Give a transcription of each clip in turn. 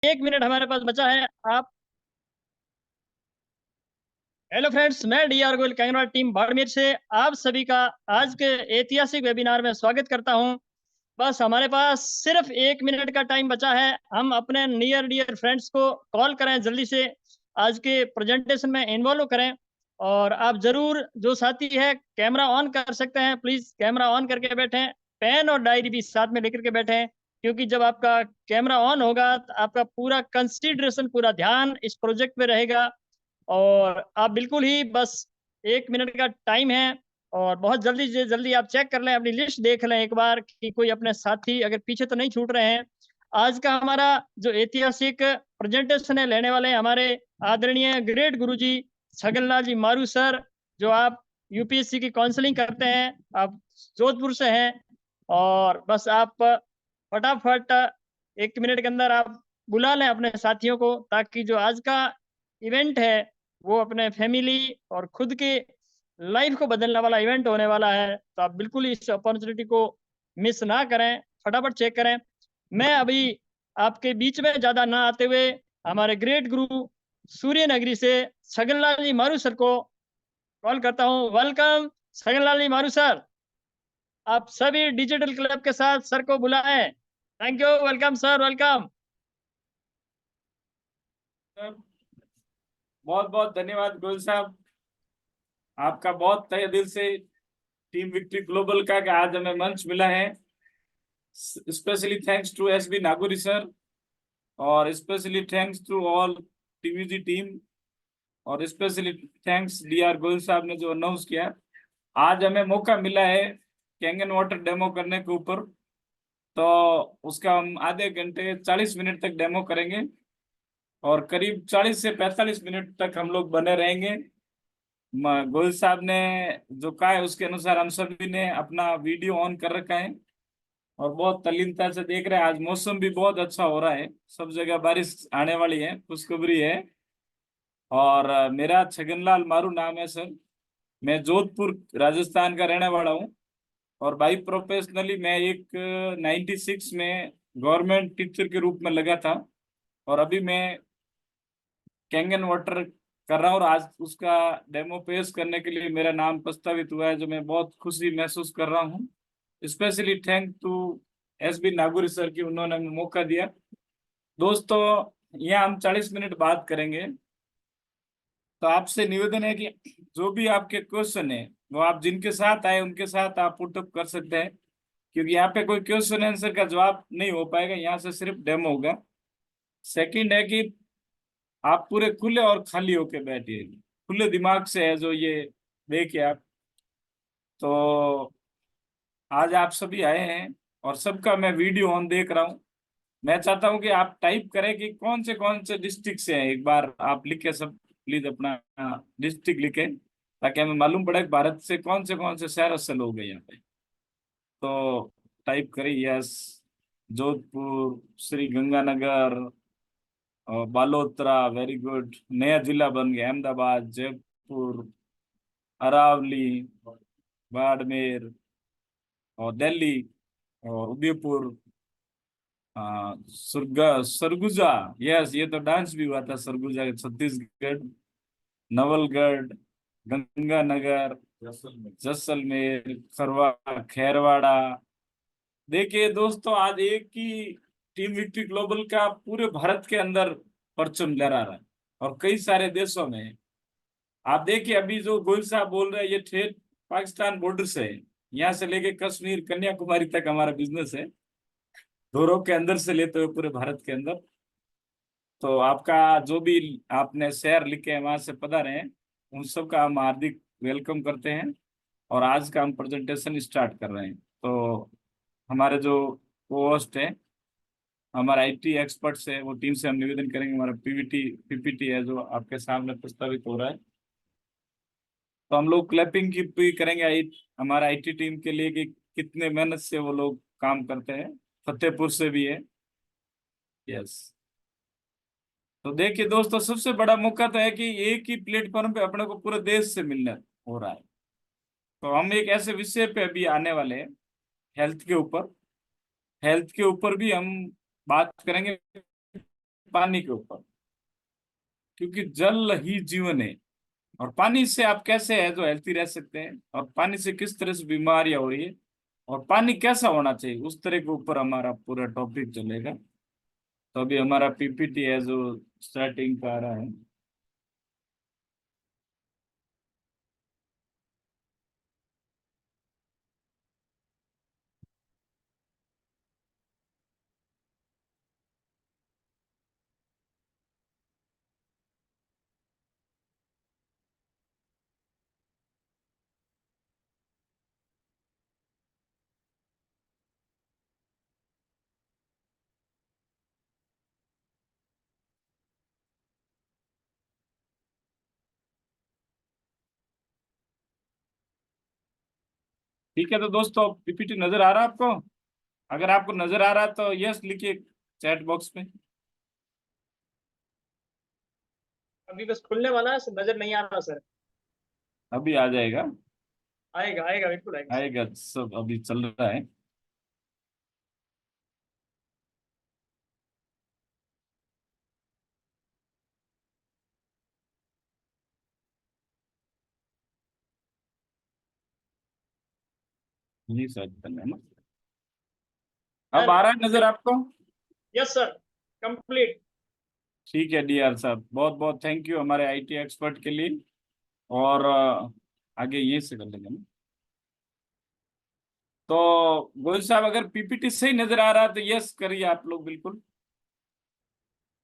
1 minute हमारे पास बचा है। आप हेलो फ्रेंड्स, मैं डीआर गोयल कैंगनवाल टीम बाड़मेर से आप सभी का आज के ऐतिहासिक वेबिनार में स्वागत करता हूं। बस हमारे पास सिर्फ 1 मिनट का टाइम बचा है। हम अपने नियर डियर फ्रेंड्स को कॉल करें, जल्दी से आज के प्रेजेंटेशन में इन्वॉल्व करें। और आप जरूर, जो साथी है कैमरा ऑन कर सकते हैं, प्लीज कैमरा ऑन करके बैठें। पेन और डायरी भी साथ में लेकर के बैठें, क्योंकि जब आपका कैमरा ऑन होगा तो आपका पूरा कंसिडरेशन, पूरा ध्यान इस प्रोजेक्ट पे रहेगा। और आप बिल्कुल ही बस 1 मिनट का टाइम है। और बहुत जल्दी से जल्दी आप चेक कर लें, अपनी लिस्ट देख लें एक बार कि कोई अपने साथी अगर पीछे तो नहीं छूट रहे हैं। आज का हमारा जो ऐतिहासिक प्रेजेंटेशन है, लेने वाले हैं हमारे आदरणीय ग्रेट गुरुजी छगनलाल जी मारू सर। जो आप यूपीएससी की काउंसलिंग करते हैं, आप जोधपुर से हैं। और बस आप फटाफट 1 मिनट के अंदर आप बुला लें अपने साथियों को, ताकि जो आज का इवेंट है वो अपने फैमिली और खुद के लाइफ को बदलने वाला इवेंट होने वाला है। तो आप बिल्कुल इस अपॉर्चुनिटी को मिस ना करें, फटाफट चेक करें। मैं अभी आपके बीच में ज्यादा ना आते हुए हमारे ग्रेट गुरु सूर्य नगरी से छगनलाल जी मारू सर को कॉल करता हूँ। वेलकम छगनलाल जी मारू सर। आप सभी डिजिटल क्लब के साथ सर को बुलाएं। Thank you, welcome sir, welcome. Sir, बहुत बहुत धन्यवाद गोयल साहब। आपका बहुत तहे दिल से टीम विक्ट्री ग्लोबल का कि आज हमें मंच मिला है। Specially thanks to SB Naguri sir, और specially thanks to all TVG team, और स्पेशली थैंक्स डीआर गोयल साहब ने जो अनाउंस किया। आज हमें मौका मिला है कैंगन वाटर डेमो करने के ऊपर। तो उसका हम आधे घंटे 40 मिनट तक डेमो करेंगे, और करीब 40 से 45 मिनट तक हम लोग बने रहेंगे। गोयल साहब ने जो कहा है उसके अनुसार हम सभी ने अपना वीडियो ऑन कर रखा है, और बहुत तल्लीनता से देख रहे हैं। आज मौसम भी बहुत अच्छा हो रहा है, सब जगह बारिश आने वाली है, खुशखबरी है। और मेरा छगनलाल मारू नाम है सर। मैं जोधपुर राजस्थान का रहने वाला हूँ, और बाई प्रोफेशनली मैं एक 96 में गवर्नमेंट टीचर के रूप में लगा था, और अभी मैं कैंगन वाटर कर रहा हूँ। और आज उसका डेमो पेश करने के लिए मेरा नाम प्रस्तावित हुआ है, जो मैं बहुत खुशी महसूस कर रहा हूँ। Specially thank to SB Naguri sir की, उन्होंने हमें मौका दिया। दोस्तों, यहाँ हम 40 मिनट बात करेंगे। तो आपसे निवेदन है कि जो भी आपके क्वेश्चन है वो आप जिनके साथ आए उनके साथ आप पुटअप कर सकते हैं, क्योंकि यहाँ पे कोई क्वेश्चन आंसर का जवाब नहीं हो पाएगा, यहाँ से सिर्फ डेमो होगा। सेकंड है कि आप पूरे खुले और खाली होके बैठिए, खुले दिमाग से है जो ये देखिए आप। तो आज आप सभी आए हैं, और सबका मैं वीडियो ऑन देख रहा हूँ। मैं चाहता हूँ कि आप टाइप करें कि कौन से डिस्ट्रिक्ट से हैं, एक बार आप लिखे सब, प्लीज अपना डिस्ट्रिक्ट लिखे, ताकि हमें मालूम पड़े कि भारत से कौन से शहर से लोग हैं यहाँ पे। तो टाइप करें यस, जोधपुर, श्री गंगानगर और बालोतरा, वेरी गुड। नया जिला बन गया, अहमदाबाद, जयपुर, अरावली, बाड़मेर, और दिल्ली, और उदयपुर, सरगुजा। यस, ये तो डांस भी हुआ था सरगुजा, छत्तीसगढ़। नवलगढ़, गंगानगर, जैसलमेर, खरवा, खैरवाड़ा। देखिए दोस्तों, आज एक ही टीम विक्ट्री ग्लोबल का पूरे भारत के अंदर परचम लहरा रहा है, और कई सारे देशों में है। आप देखिए, अभी जो गोयल साहब बोल रहे हैं, ये ठेठ पाकिस्तान बॉर्डर से है। यहाँ से लेके कश्मीर, कन्याकुमारी तक हमारा बिजनेस है, दोनों के अंदर से लेते हुए पूरे भारत के अंदर। तो आपका जो भी आपने शहर लिखे हैं वहां से पधारे हैं, उन सब का हम हार्दिक वेलकम करते हैं। और आज का हम प्रेजेंटेशन स्टार्ट कर रहे हैं। तो हमारे जो को होस्ट है, हमारा आईटी एक्सपर्ट्स है, वो टीम से हम निवेदन करेंगे। हमारा पीवीटी पीपीटी है जो आपके सामने प्रस्तावित हो रहा है। तो हम लोग क्लैपिंग की भी करेंगे हमारा आईटी टीम के लिए, कि कितने मेहनत से वो लोग काम करते हैं। फतेहपुर से भी है। यस। तो देखिए दोस्तों, सबसे बड़ा मौका तो है कि एक ही प्लेटफॉर्म पे अपने को पूरे देश से मिलने हो रहा है। तो हम एक ऐसे विषय पे अभी आने वाले हैं, हेल्थ के ऊपर। हेल्थ के ऊपर भी हम बात करेंगे। पानी के ऊपर, क्योंकि जल ही जीवन है। और पानी से आप कैसे है जो हेल्थी रह सकते हैं, और पानी से किस तरह से बीमारियां हो रही है, और पानी कैसा होना चाहिए, उस तरह के ऊपर हमारा पूरा टॉपिक चलेगा। तो अभी हमारा पीपीटी है जो स्टार्टिंग का आ रहा है। ठीक है, तो दोस्तों पीपीटी नजर आ रहा है आपको? अगर आपको नजर आ रहा है तो यस लिखिए चैट बॉक्स में। अभी बस खुलने वाला है, नजर नहीं आ रहा सर। अभी आ जाएगा। आएगा आएगा, बिल्कुल आएगा सर। आएगा, सब अभी चल रहा है। नहीं शायद करना है ना। अब सर, आ रहा है नजर आपको? Yes sir, complete. ठीक है डीआर साहब, बहुत बहुत थैंक यू हमारे आईटी एक्सपर्ट के लिए। और आगे ये से कर लेंगे ना। तो गोयल साहब, अगर पीपीटी सही नजर आ रहा है तो यस करिए आप लोग, बिल्कुल।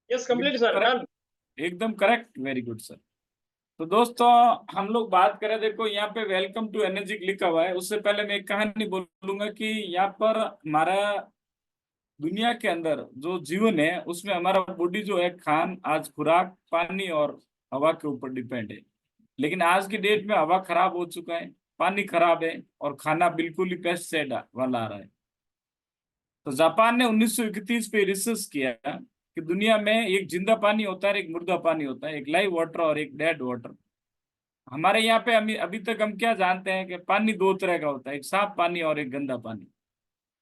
यस कंप्लीट एकदम सर, करेक्ट, डन। एकदम करेक्ट, वेरी गुड सर। तो दोस्तों, हम लोग बात करें, देखो यहाँ पे वेलकम टू एनर्जी लिखा हुआ है। उससे पहले मैं एक कहानी बोलूंगा कि यहाँ पर हमारा दुनिया के अंदर जो जीवन है उसमें हमारा बॉडी जो है, खान आज खुराक, पानी और हवा के ऊपर डिपेंड है। लेकिन आज की डेट में हवा खराब हो चुका है, पानी खराब है, और खाना बिल्कुल ही पेस्टिसाइड वाला आ रहा है। तो जापान ने 1931 पे रिसर्च किया कि दुनिया में एक जिंदा पानी होता है, एक मुर्दा पानी होता है, एक लाइव वाटर और एक डेड वाटर। हमारे यहाँ पे अभी अभी तक हम क्या जानते हैं कि पानी दो तरह का होता है, एक साफ पानी और एक गंदा पानी।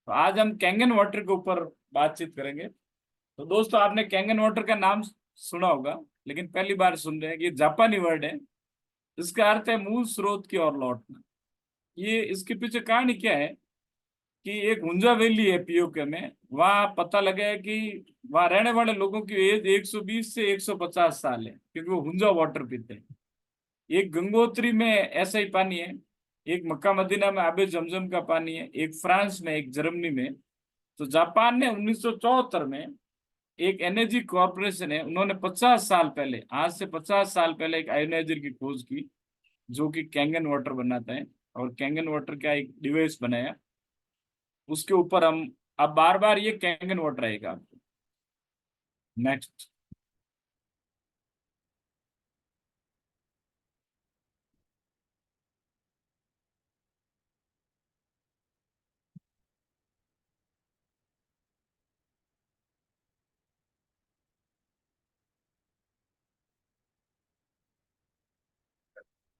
तो आज हम कैंगन वाटर के ऊपर बातचीत करेंगे। तो दोस्तों, आपने कैंगन वाटर का नाम सुना होगा, लेकिन पहली बार सुन रहे हैं कि ये जापानी वर्ड है। इसका अर्थ है मूल स्रोत की ओर लौटना। ये इसके पीछे कहानी क्या है कि एक हुंजा वैली है पीओके में, वहाँ पता लगा है कि वहाँ रहने वाले लोगों की एज 120 से 150 साल है, क्योंकि वो हुंजा वाटर पीते हैं। एक गंगोत्री में ऐसा ही पानी है, एक मक्का मदीना में आबे जमजम का पानी है, एक फ्रांस में, एक जर्मनी में। तो जापान ने 1974 में एक एनर्जी कॉरपोरेशन है, उन्होंने 50 साल पहले, आज से 50 साल पहले एक आयोनाइजर की खोज की जो कि कैंगन वाटर बनाता है। और कैंगन वाटर का एक डिवाइस बनाया, उसके ऊपर हम अब बार बार ये कैंगन वाटर आएगा आपको। नेक्स्ट।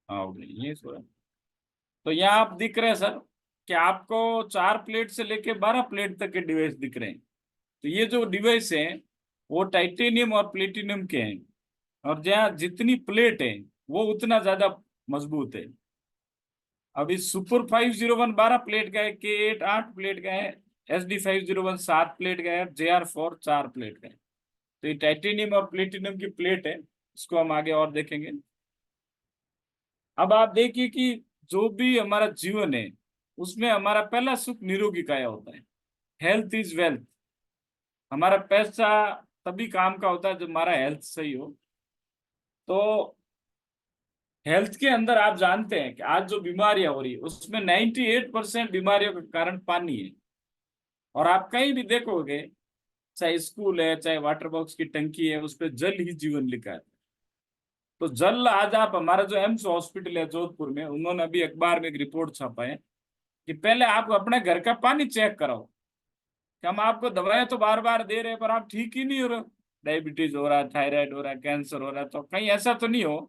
हाँ हो गई, ये सो। तो यहाँ आप दिख रहे हैं सर कि आपको 4 प्लेट से लेके 12 प्लेट तक के डिवाइस दिख रहे हैं। तो ये जो डिवाइस है वो टाइटेनियम और प्लेटिनियम के हैं। और जहाँ जितनी प्लेट है वो उतना ज्यादा मजबूत है। अभी सुपर 501 12 प्लेट का है, के 8 8 प्लेट का है, SD 501 7 प्लेट का है, JR4 4 प्लेट का है। तो ये टाइटेनियम और प्लेटिनियम की प्लेट है, इसको हम आगे और देखेंगे। अब आप देखिए कि जो भी हमारा जीवन है उसमें हमारा पहला सुख निरोगी काया होता है। Health is wealth. हमारा पैसा तभी काम का होता है जब हमारा हेल्थ सही हो। तो हेल्थ के अंदर आप जानते हैं कि आज जो बीमारियां हो रही है उसमें 98% बीमारियों का कारण पानी है। और आप कहीं भी देखोगे, चाहे स्कूल है, चाहे वाटर बॉक्स की टंकी है, उस पर जल ही जीवन लिखा है। तो जल, आज आप हमारा जो एम्स हॉस्पिटल है जोधपुर में, उन्होंने अभी अखबार में एक रिपोर्ट छापा है कि पहले आप अपने घर का पानी चेक कराओ, कि हम आपको दवाएं तो बार बार दे रहे हैं पर आप ठीक ही नहीं हो रहे। डायबिटीज हो रहा है, थायराइड हो रहा है, कैंसर हो रहा है, तो कहीं ऐसा तो नहीं हो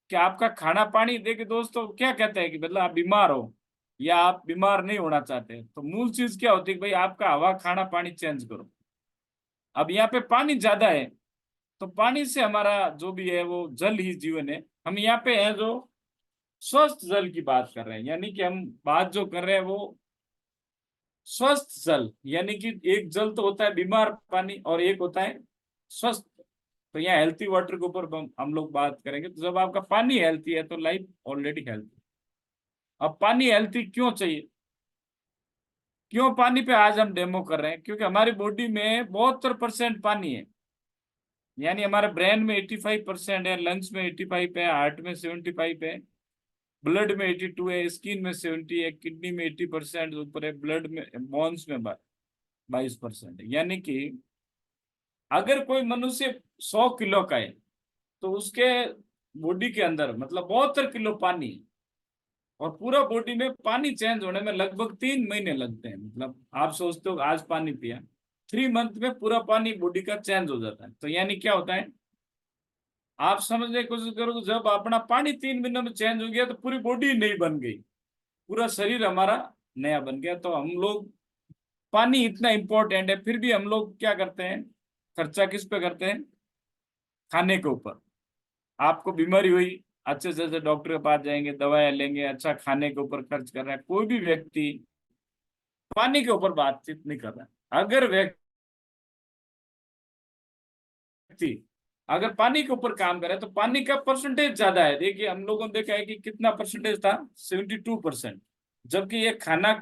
कि आपका खाना पानी देख दोस्तों क्या कहते हैं कि मतलब आप बीमार हो या आप बीमार नहीं होना चाहते। तो मूल चीज क्या होती है कि भाई आपका हवा खाना पानी चेंज करो। अब यहाँ पे पानी ज्यादा है तो पानी से हमारा जो भी है वो जल ही जीवन है। हम यहाँ पे है जो स्वस्थ जल की बात कर रहे हैं, यानी कि हम बात जो कर रहे हैं वो स्वस्थ जल, यानी कि एक जल तो होता है बीमार पानी और एक होता है स्वस्थ। तो यहाँ हेल्थी वाटर के ऊपर हम लोग बात करेंगे। तो जब आपका पानी हेल्थी है तो लाइफ ऑलरेडी हेल्थी। अब पानी हेल्थी क्यों चाहिए, क्यों पानी पे आज हम डेमो कर रहे हैं? क्योंकि हमारी बॉडी में 72% पानी है, यानी हमारे ब्रेन में 85% है, लंग्स में 85 है, हार्ट में 75 है, ब्लड में 82 है, स्किन में 70 है, किडनी में 80% ऊपर है, ब्लड में बोन्स में 22% है। यानी कि अगर कोई मनुष्य 100 किलो का है तो उसके बॉडी के अंदर मतलब 72 किलो पानी है। और पूरा बॉडी में पानी चेंज होने में लगभग 3 महीने लगते हैं। मतलब आप सोचते हो आज पानी पिया, 3 मंथ में पूरा पानी बॉडी का चेंज हो जाता है। तो यानी क्या होता है, आप समझने की कोशिश करो, जब अपना पानी 3 महीनों में चेंज हो गया तो पूरी बॉडी नई बन गई, पूरा शरीर हमारा नया बन गया। तो हम लोग, पानी इतना इंपॉर्टेंट है, फिर भी हम लोग क्या करते हैं, खर्चा किस पे करते हैं? खाने के ऊपर। आपको बीमारी हुई, अच्छे से अच्छे डॉक्टर के पास जाएंगे, दवाएं लेंगे, अच्छा खाने के ऊपर खर्च कर रहा है। कोई भी व्यक्ति पानी के ऊपर बातचीत नहीं कर रहा है। अगर व्यक्ति अगर पानी के ऊपर काम करे तो पानी का परसेंटेज ज्यादा है। देखिए हम लोगों ने देखा है कि कितना परसेंटेज था, 72%, जबकि ये खाना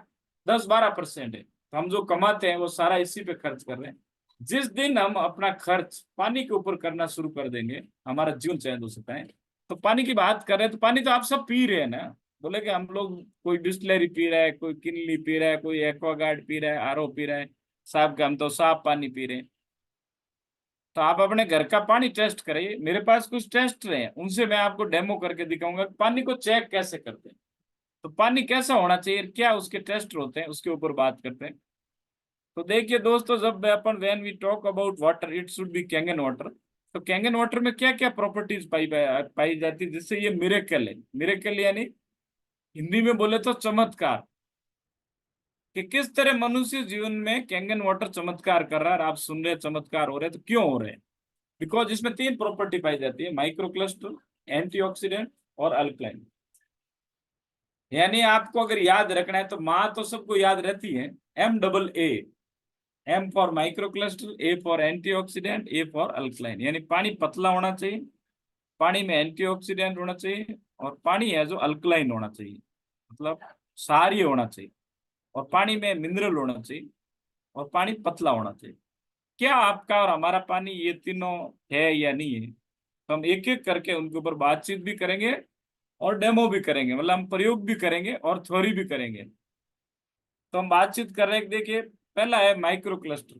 10-12% है। तो हम जो कमाते हैं वो सारा इसी पे खर्च कर रहे हैं। जिस दिन हम अपना खर्च पानी के ऊपर करना शुरू कर देंगे, हमारा जीवन चेंज हो सकता है। तो पानी की बात कर रहे हैं, तो पानी तो आप सब पी रहे हैं ना। बोले कि हम लोग, कोई बिस्लरी पी रहा है, कोई किनली पी रहा है, कोई एक्वागार्ड पी रहा है, आरओ पी रहा है, साफ का हम तो साफ पानी पी रहे हैं। तो आप अपने घर का पानी टेस्ट करिए। मेरे पास कुछ टेस्ट रहे हैं, उनसे मैं आपको डेमो करके दिखाऊंगा कि पानी को चेक कैसे करते हैं। तो पानी कैसा होना चाहिए, क्या उसके टेस्ट होते हैं, उसके ऊपर बात करते हैं। तो देखिए दोस्तों, जब अपन when we talk about water, it should be Kangen water. तो कैंगन वाटर में क्या क्या प्रॉपर्टीज पाई जाती है, जिससे ये मिरेकल है। मिरेकल यानी हिंदी में बोले तो चमत्कार, कि किस तरह मनुष्य जीवन में कैंगन वाटर चमत्कार कर रहा है। और आप सुन रहे हैं चमत्कार हो रहे हैं, तो क्यों हो रहे हैं? बिकॉज इसमें 3 प्रॉपर्टी पाई जाती है, माइक्रो क्लस्टर, एंटीऑक्सीडेंट और अल्कलाइन। यानी आपको अगर याद रखना है तो माँ तो सबको याद रहती है, MAA। M for micro cluster, A for antioxidant, A for alkaline. यानी पानी पतला होना चाहिए, पानी में एंटीऑक्सीडेंट होना चाहिए, और पानी है जो अल्कलाइन होना चाहिए, मतलब क्षारीय होना चाहिए, और पानी में मिनरल होना चाहिए, और पानी पतला होना चाहिए। क्या आपका और हमारा पानी ये तीनों है या नहीं है? तो हम एक एक करके उनके ऊपर बातचीत भी करेंगे और डेमो भी करेंगे, मतलब हम प्रयोग भी करेंगे और थ्योरी भी करेंगे। तो हम बातचीत कर रहे हैं, देखिए पहला है माइक्रो क्लस्टर।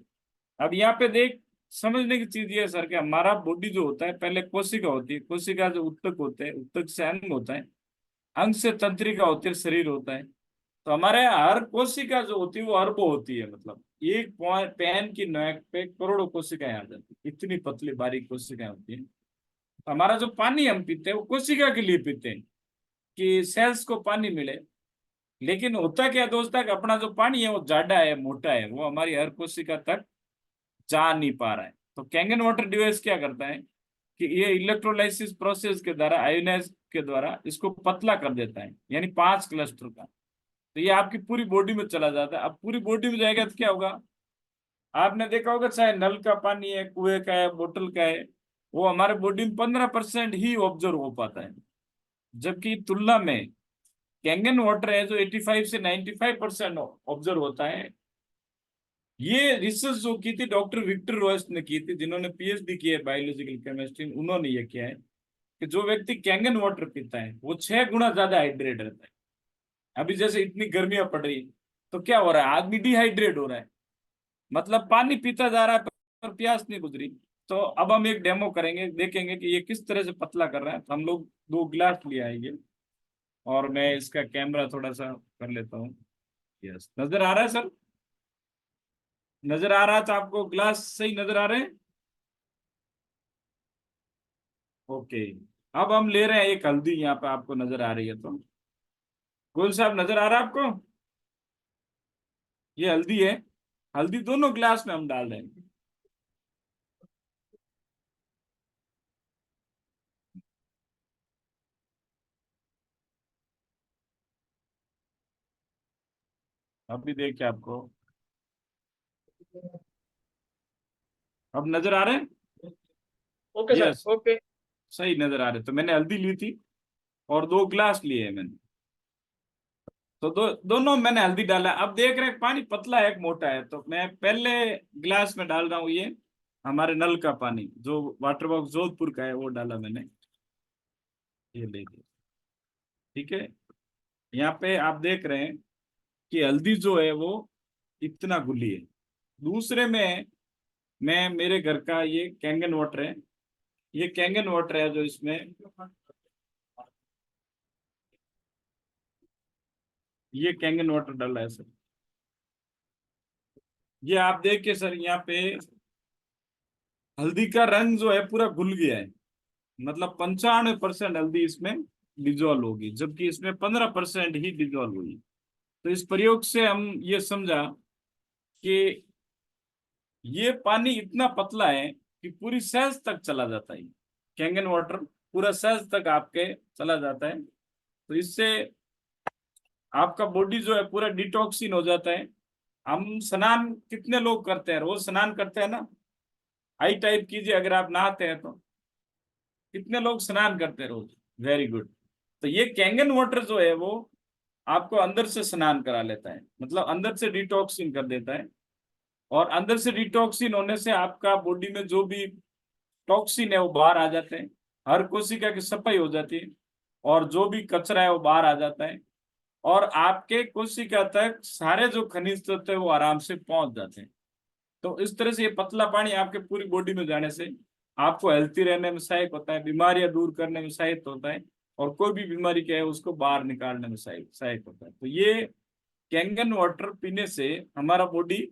अब यहाँ पे देख, समझने की चीज ये है सर कि हमारा बॉडी जो होता है, पहले कोशिका होती है, कोशिका जो उत्तक होते हैं, उत्तक से अंग होता है, अंग से तंत्रिका होती है, शरीर होता है। तो हमारे हर कोशिका जो होती है वो अरबों होती है, मतलब एक पेन की नोक पे करोड़ों कोशिकाएं आ जाती है, इतनी पतली बारीक कोशिकाएं होती है। तो हमारा जो पानी हम पीते हैं वो कोशिका के लिए पीते हैं, कि सेल्स को पानी मिले। लेकिन होता क्या दोस्त है कि अपना जो पानी है वो जाडा है, मोटा है, वो हमारी हर कोशिका तक जा नहीं पा रहा है। तो कैंगन वाटर डिवाइस क्या करता है कि ये इलेक्ट्रोलाइसिस प्रोसेस के द्वारा, आयोनाइज के द्वारा इसको पतला कर देता है, यानी 5 क्लस्टर का। तो ये आपकी पूरी बॉडी में चला जाता है। अब पूरी बॉडी में जाएगा तो क्या होगा, आपने देखा होगा चाहे नल का पानी है, कुएं का है, बोतल का है, वो हमारे बॉडी में 15% ही ऑब्जर्व हो पाता है। जबकि तुलना में कैंगन वाटर है जो 85 से 95% ऑब्जर्व होता है। ये रिसर्च जो की थी डॉक्टर विक्टर रॉयस ने की थी, जिन्होंने PhD की है बायोलॉजिकल केमिस्ट्री, उन्होंने ये किया है कि जो व्यक्ति कैंगन वाटर पीता है वो 6 गुना ज्यादा हाइड्रेट रहता है। अभी जैसे इतनी गर्मियां पड़ रही, तो क्या हो रहा है, आदमी डिहाइड्रेट हो रहा है, मतलब पानी पीता जा रहा है पर प्यास नहीं बुझ रही। तो अब हम एक डेमो करेंगे, देखेंगे कि ये किस तरह से पतला कर रहा है। तो हम लोग 2 गिलास ले आएंगे, और मैं इसका कैमरा थोड़ा सा कर लेता हूँ। यस, नजर आ रहा है सर? नजर आ रहा था आपको? ग्लास सही नजर आ रहे हैं? ओके। अब हम ले रहे हैं एक हल्दी, यहाँ पे आपको नजर आ रही है तो, गोल साहब नजर आ रहा है आपको? ये हल्दी है, हल्दी दोनों ग्लास में हम डाल रहे हैं। अभी देखिए आपको अब नजर आ रहे हैं? Okay sir, yes, okay. सही नजर आ रहे। तो मैंने हल्दी ली थी और 2 गिलास लिए हैं मैंने। तो दोनों मैंने हल्दी डाला। अब देख रहे हैं पानी पतला है, एक मोटा है। तो मैं पहले गिलास में डाल रहा हूँ ये हमारे नल का पानी, जो वाटर बॉक्स जोधपुर का है, वो डाला मैंने। ये ले लिया, ठीक है। यहाँ पे आप देख रहे हैं कि हल्दी जो है वो इतना घुली है। दूसरे में मैं मेरे घर का ये कैंगन वाटर है, ये कैंगन वाटर है जो इसमें, ये कैंगन वाटर डाला है सर। ये आप देखिए सर, यहाँ पे हल्दी का रंग जो है पूरा घुल गया है। मतलब 95% हल्दी इसमें डिजोल्व होगी, जबकि इसमें 15% ही डिजोल्व हुई। तो इस प्रयोग से हम ये समझा कि ये पानी इतना पतला है कि पूरी सेल्स तक चला जाता है। कैंगन वाटर पूरा सेल्स तक आपके चला जाता है। तो इससे आपका बॉडी जो है पूरा डिटॉक्सिन हो जाता है। हम स्नान कितने लोग करते हैं, रोज स्नान करते हैं ना? आई टाइप कीजिए अगर आप नहाते हैं तो। कितने लोग स्नान करते हैं रोज? Very good. तो ये कैंगन वाटर जो है वो आपको अंदर से स्नान करा लेता है, मतलब अंदर से डिटॉक्सिन कर देता है। और अंदर से डिटॉक्सिन होने से आपका बॉडी में जो भी टॉक्सिन है वो बाहर आ जाते हैं। हर कोशिका की सफाई हो जाती है और जो भी कचरा है वो बाहर आ जाता है। और आपके कोशिका तक सारे जो खनिज तत्व है वो आराम से पहुंच जाते हैं। तो इस तरह से ये पतला पानी आपके पूरी बॉडी में जाने से आपको हेल्थी रहने में सहायक होता है, बीमारियां दूर करने में सहायक होता है, और कोई भी बीमारी क्या है उसको बाहर निकालने में सहायक सहायक होता है। तो ये कैंगन वाटर पीने से हमारा बॉडी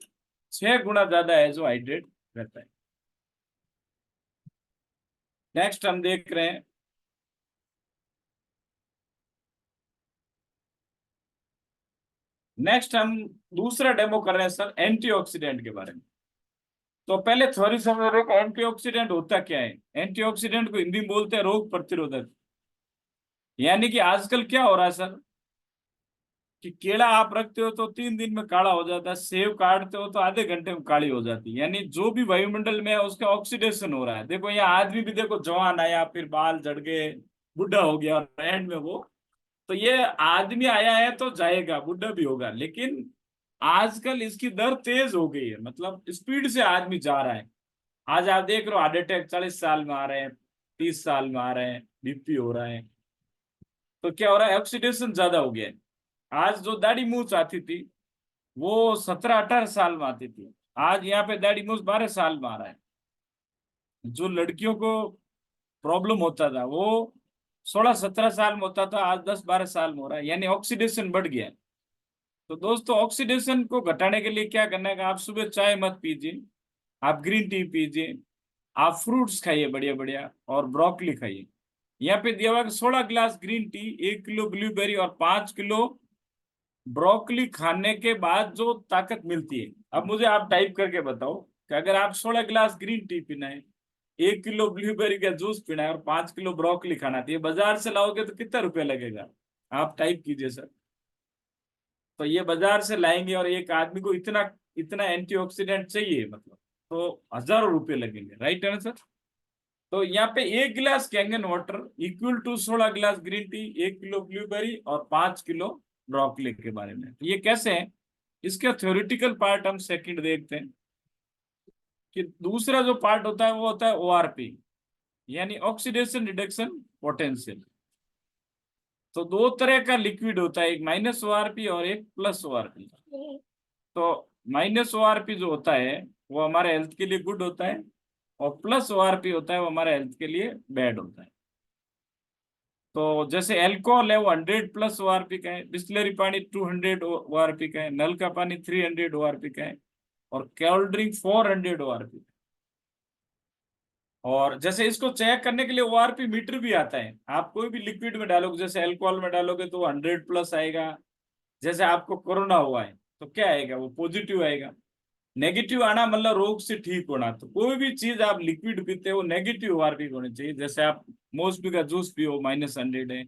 6 गुना ज्यादा है जो हाइड्रेट रहता है। नेक्स्ट हम देख रहे हैं, नेक्स्ट हम दूसरा डेमो कर रहे हैं सर एंटीऑक्सीडेंट के बारे में। तो पहले थ्योरी समझ रहे हो एंटीऑक्सीडेंट होता क्या है। एंटीऑक्सीडेंट को हिंदी में बोलते हैं रोग प्रतिरोधक। यानी कि आजकल क्या हो रहा है सर कि केला आप रखते हो तो 3 दिन में काला हो जाता है, सेब काटते हो तो आधे घंटे में काली हो जाती है। यानी जो भी वायुमंडल में है उसका ऑक्सीडेशन हो रहा है। देखो यहाँ आदमी भी देखो, जवान आया फिर बाल झड़ गए, बुढ़ा हो गया, और एंड में वो, तो ये आदमी आया है तो जाएगा, बुढ़ा भी होगा। लेकिन आजकल इसकी दर तेज हो गई है, मतलब स्पीड से आदमी जा रहा है। आज आप देख रहे हो हार्ट अटैक 40 साल में आ रहे हैं, 30 साल में आ रहे हैं, बीपी हो रहा है। तो क्या हो रहा है, ऑक्सीडेशन ज्यादा हो गया है। आज जो दाढ़ी मूछ आती थी वो 17-18 साल में आती थी, आज यहाँ पे दाढ़ी मूछ 12 साल में आ रहा है। जो लड़कियों को प्रॉब्लम होता था वो 16-17 साल में होता था, आज 10-12 साल में हो रहा है। यानी ऑक्सीडेशन बढ़ गया है। तो दोस्तों ऑक्सीडेशन को घटाने के लिए क्या करना है कि आप सुबह चाय मत पीजिए, आप ग्रीन टी पीजिए, आप फ्रूट्स खाइए बढ़िया बढ़िया, और ब्रोकली खाइए। यहाँ पे दिया हुआ है 16 गिलास ग्रीन टी, 1 किलो ब्लूबेरी और 5 किलो ब्रोकली खाने के बाद जो ताकत मिलती है। अब मुझे आप टाइप करके बताओ कि अगर आप 16 गिलास ग्रीन टी पीना है, 1 किलो ब्लूबेरी का जूस पीना है और 5 किलो ब्रोकली खाना है, तो ये बाजार से लाओगे तो कितना रुपया लगेगा? आप टाइप कीजिए सर। तो ये बाजार से लाएंगे और एक आदमी को इतना इतना एंटीऑक्सीडेंट चाहिए, मतलब तो हजारों रुपए लगेंगे, राइट है ना सर? तो यहाँ पे 1 गिलास कैंगन वाटर इक्वल टू 16 गिलास ग्रीन टी, 1 किलो ब्लूबेरी और 5 किलो ब्रोकली के बारे में। ये कैसे है, इसका थ्योरेटिकल पार्ट हम सेकंड देखते हैं। कि दूसरा जो पार्ट होता है वो होता है ओआरपी, यानी ऑक्सीडेशन रिडक्शन पोटेंशियल। तो दो तरह का लिक्विड होता है, एक माइनस ओआरपी और एक प्लस ओआरपी। तो माइनस ओआरपी जो होता है वो हमारे हेल्थ के लिए गुड होता है, और प्लस ओआरपी होता है वो हमारे हेल्थ के लिए बैड होता है। तो जैसे अल्कोहल है वो 100+ ओआरपी का है, बिस्लरी पानी 200 ओआरपी का है, नल का पानी 300 ओआरपी का है, और कोल्ड ड्रिंक 400 ओआरपी। और जैसे इसको चेक करने के लिए ओआरपी मीटर भी आता है। आप कोई भी लिक्विड में डालोगे, जैसे अल्कोहल में डालोगे तो 100+ आएगा। जैसे आपको कोरोना हुआ है तो क्या आएगा, वो पॉजिटिव आएगा। नेगेटिव आना मतलब रोग से ठीक होना। तो कोई भी चीज आप लिक्विड पीते हो नेगेटिव ओआरपी होनी चाहिए। जैसे आप मौसमी का जूस पियो, -100 है।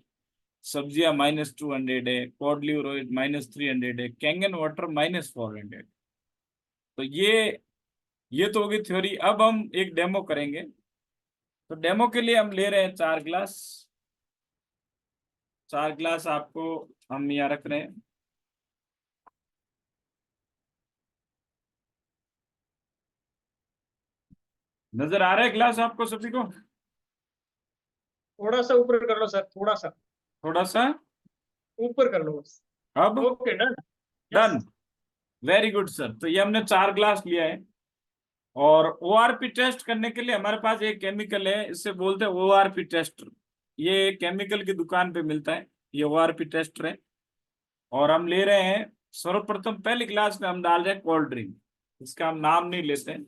सब्जियां -200 है, कॉड लिवर ऑयल -300 है, कैंगन वाटर -400। तो ये तो होगी थ्योरी। अब हम एक डेमो करेंगे। तो डेमो के लिए हम ले रहे हैं 4 ग्लास। 4 ग्लास आपको हम यहाँ रख रहे हैं। नजर आ रहा है ग्लास आपको सभी को? थोड़ा सा ऊपर कर लो सर, थोड़ा सा थोड़ा सा ऊपर कर लो बस। अब okay, done. Done. Yes. Very good sir. तो ये हमने 4 ग्लास लिया है। और ओआरपी टेस्ट करने के लिए हमारे पास एक केमिकल है, इससे बोलते हैं ओआरपी टेस्टर। ये केमिकल की दुकान पे मिलता है, ये ओआरपी टेस्टर है। और हम ले रहे हैं, सर्वप्रथम पहले ग्लास में हम डाल रहे हैं कोल्ड ड्रिंक। इसका हम नाम नहीं लेते हैं।